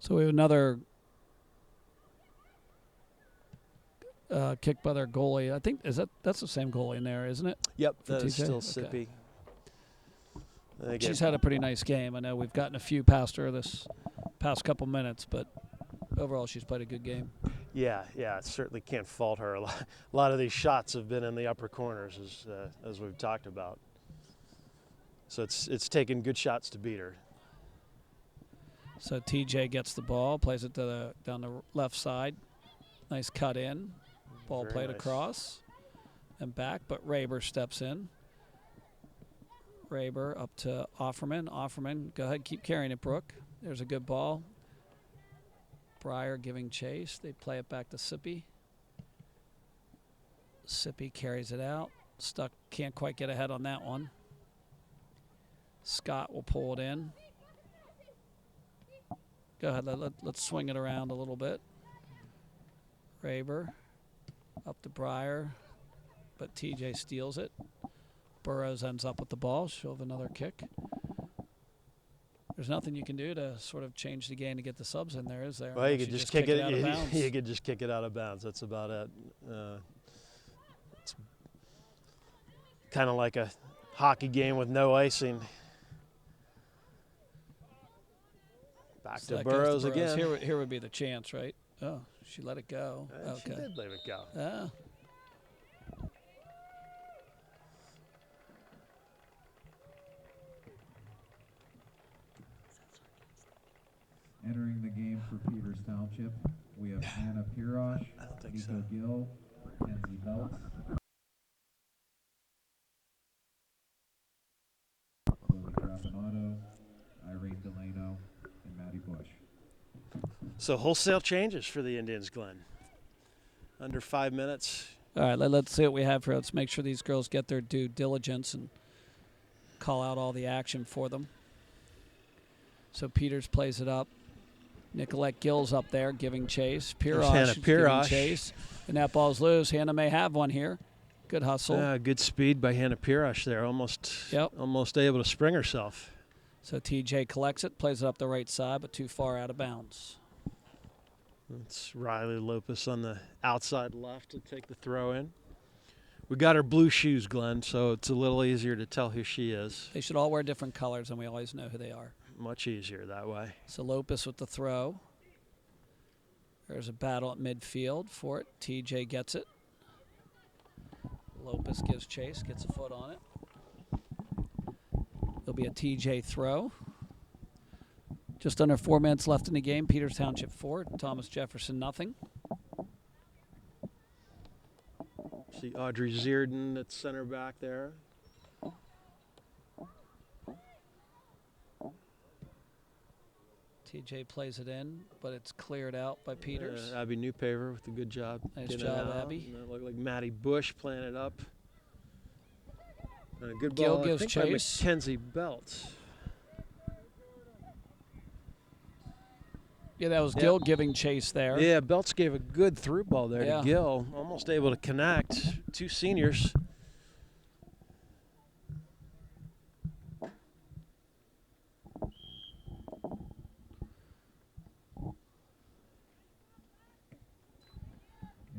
So we have another kick by their goalie. I think that's the same goalie in there, isn't it? Yep, For that is TJ? still Okay. Sippy. They She's get- had a pretty nice game. I know we've gotten a few past her this past couple minutes, but overall she's played a good game. Yeah, certainly can't fault her. A lot of these shots have been in the upper corners, as we've talked about. So it's taken good shots to beat her. So TJ gets the ball, plays it to down the left side. Nice cut in. Ball Very played nice. across and back, but Raber steps in. Raber up to Offerman. Offerman, go ahead, keep carrying it, Brooke. There's a good ball. Breyer giving chase. They play it back to Sippy. Sippy carries it out. Stuck, can't quite get ahead on that one. Scott will pull it in. Go ahead, let's swing it around a little bit. Raber up to Breyer, but TJ steals it. Burrows ends up with the ball. She'll have another kick. There's nothing you can do to sort of change the game to get the subs in there, is there? Well, you Unless could just kick it it out of bounds. You could just kick it out of bounds. That's about it. It's kind of like a hockey game with no icing. Back So to that goes Burrows again. Here would be the chance, right? Oh, she let it go. She Okay. did let it go. Ah. Entering the game for Peters Township, we have Anna Pirosh, I don't think Nico so. Gill, Kenzie Belts, Chloe Trapanotto, Irene Delano, and Maddie Bush. So wholesale changes for the Indians, Glenn. Under 5 minutes. All right, let's see what we have here. Let's make sure these girls get their due diligence and call out all the action for them. So Peters plays it up. Nicolette Gill's up there giving chase. There's Hannah Pirosh giving Pirosh. chase. And that ball's loose. Hannah may have one here. Good hustle. Good speed by Hannah Pirosh there. Almost able to spring herself. So TJ collects it, plays it up the right side, but too far out of bounds. It's Riley Lopez on the outside left to take the throw in. We got her blue shoes, Glenn, so it's a little easier to tell who she is. They should all wear different colors, and we always know who they are. Much easier that way. So Lopez with the throw. There's a battle at midfield for it. TJ gets it. Lopez gives chase, gets a foot on it. There'll be a TJ throw. Just under 4 minutes left in the game. Peters Township 4, Thomas Jefferson nothing. See Audrey Zierden at center back there. TJ plays it in, but it's cleared out by Peters. Abby Newpaver with a good job. Nice getting job, it out. Abby. And it looked like Maddie Bush playing it up. And a good Gill ball, gives I think, by chase. Mackenzie Belt. Yeah, that was Yep. Gill giving chase there. Yeah, Belts gave a good through ball there Yeah. to Gill. Almost able to connect. Two seniors.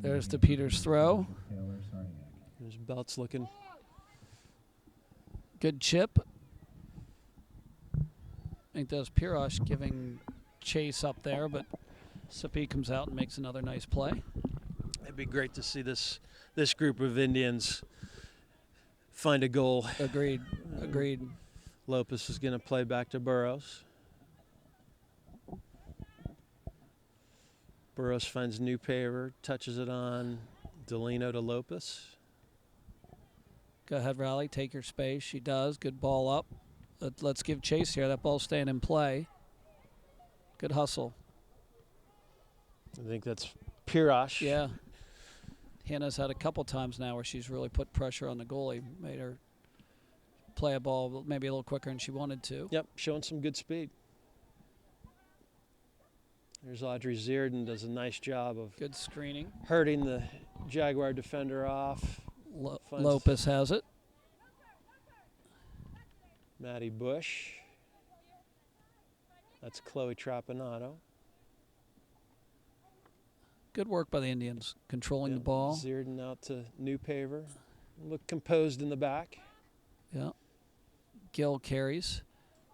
There's the Peters throw. Taylor Sarniak. There's Belts looking. Good chip. I think that was Pirosh giving chase up there, but Sippy comes out and makes another nice play. It'd be great to see this group of Indians find a goal. Agreed. Agreed. Lopez is going to play back to Burrows. Burrows finds Newpaver, touches it on Delano to Lopez. Go ahead, Riley. Take your space. She does. Good ball up. Let's give chase here. That ball's staying in play. Good hustle. I think that's Pirosh. Yeah. Hannah's had a couple times now where she's really put pressure on the goalie, made her play a ball maybe a little quicker than she wanted to. Yep, showing some good speed. There's Audrey Zierden, does a nice job of Good screening. hurting the Jaguar defender off. Finds- Lopez has it. Maddie Bush. That's Chloe Trapanotto. good work by the Indians, controlling the ball. Zierden out to New Paver. Look composed in the back. Yeah. Gill carries.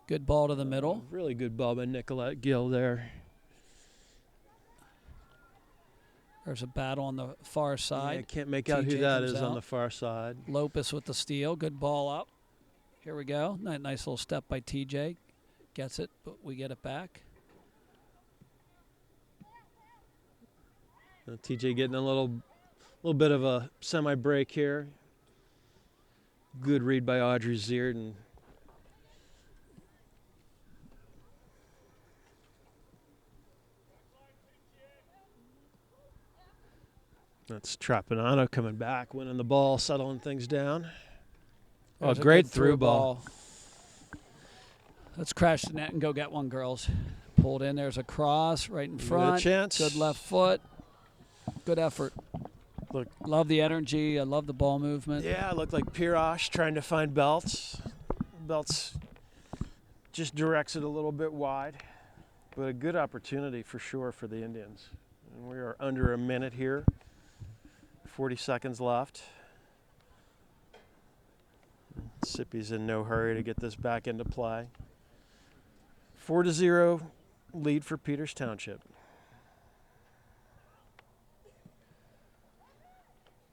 Good ball to the middle. Really good ball by Nicolette Gill there. There's a battle on the far side. I can't make out who TJ that comes is on out. the far side. Lopez with the steal. Good ball up. Here we go. Nice little step by TJ. Gets it, but we get it back. TJ getting a little bit of a semi-break here. Good read by Audrey Zierden. That's Trapanano coming back, winning the ball, settling things down. There's a Great good through ball. Let's crash the net and go get one, girls. Pulled in. There's a cross right in front. chance. Good left foot. Good effort. Look. Love the energy. I love the ball movement. Yeah, it looked like Pirosh trying to find Belts. Belts just directs it a little bit wide, but a good opportunity for sure for the Indians. And we are under a minute here. 40 seconds left. Sippy's in no hurry to get this back into play. 4-0 lead for Peters Township.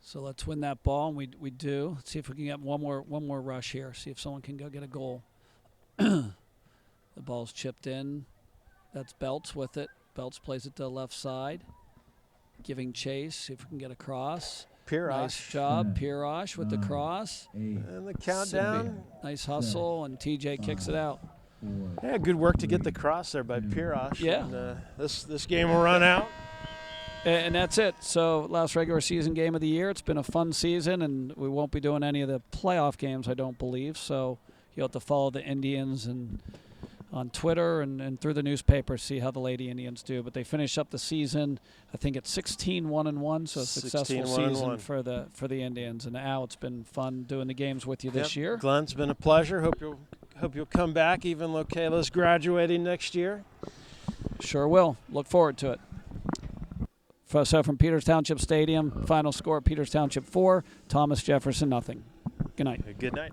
So let's win that ball, and we do. Let's see if we can get one more rush here. See if someone can go get a goal. The ball's chipped in. That's Belts with it. Belts plays it to the left side, giving chase. See if we can get a cross. Pirosh. Nice job, Pirosh with the cross. And the countdown. Nice hustle, and TJ kicks it out. Yeah, good work to get the cross there by Pirosh. Yeah. And, this game will run out. And that's it. So last regular season game of the year. It's been a fun season, and we won't be doing any of the playoff games, I don't believe. So you'll have to follow the Indians and on Twitter and through the newspaper, see how the Lady Indians do. But they finish up the season, I think it's 16-1-1, so a successful season for the Indians. And Al, it's been fun doing the games with you this year. Glenn, it's been a pleasure. Hope you'll come back, even though Kayla's graduating next year. Sure will. Look forward to it. So from Peters Township Stadium, final score: Peters Township 4, Thomas Jefferson 0. Good night. Good night.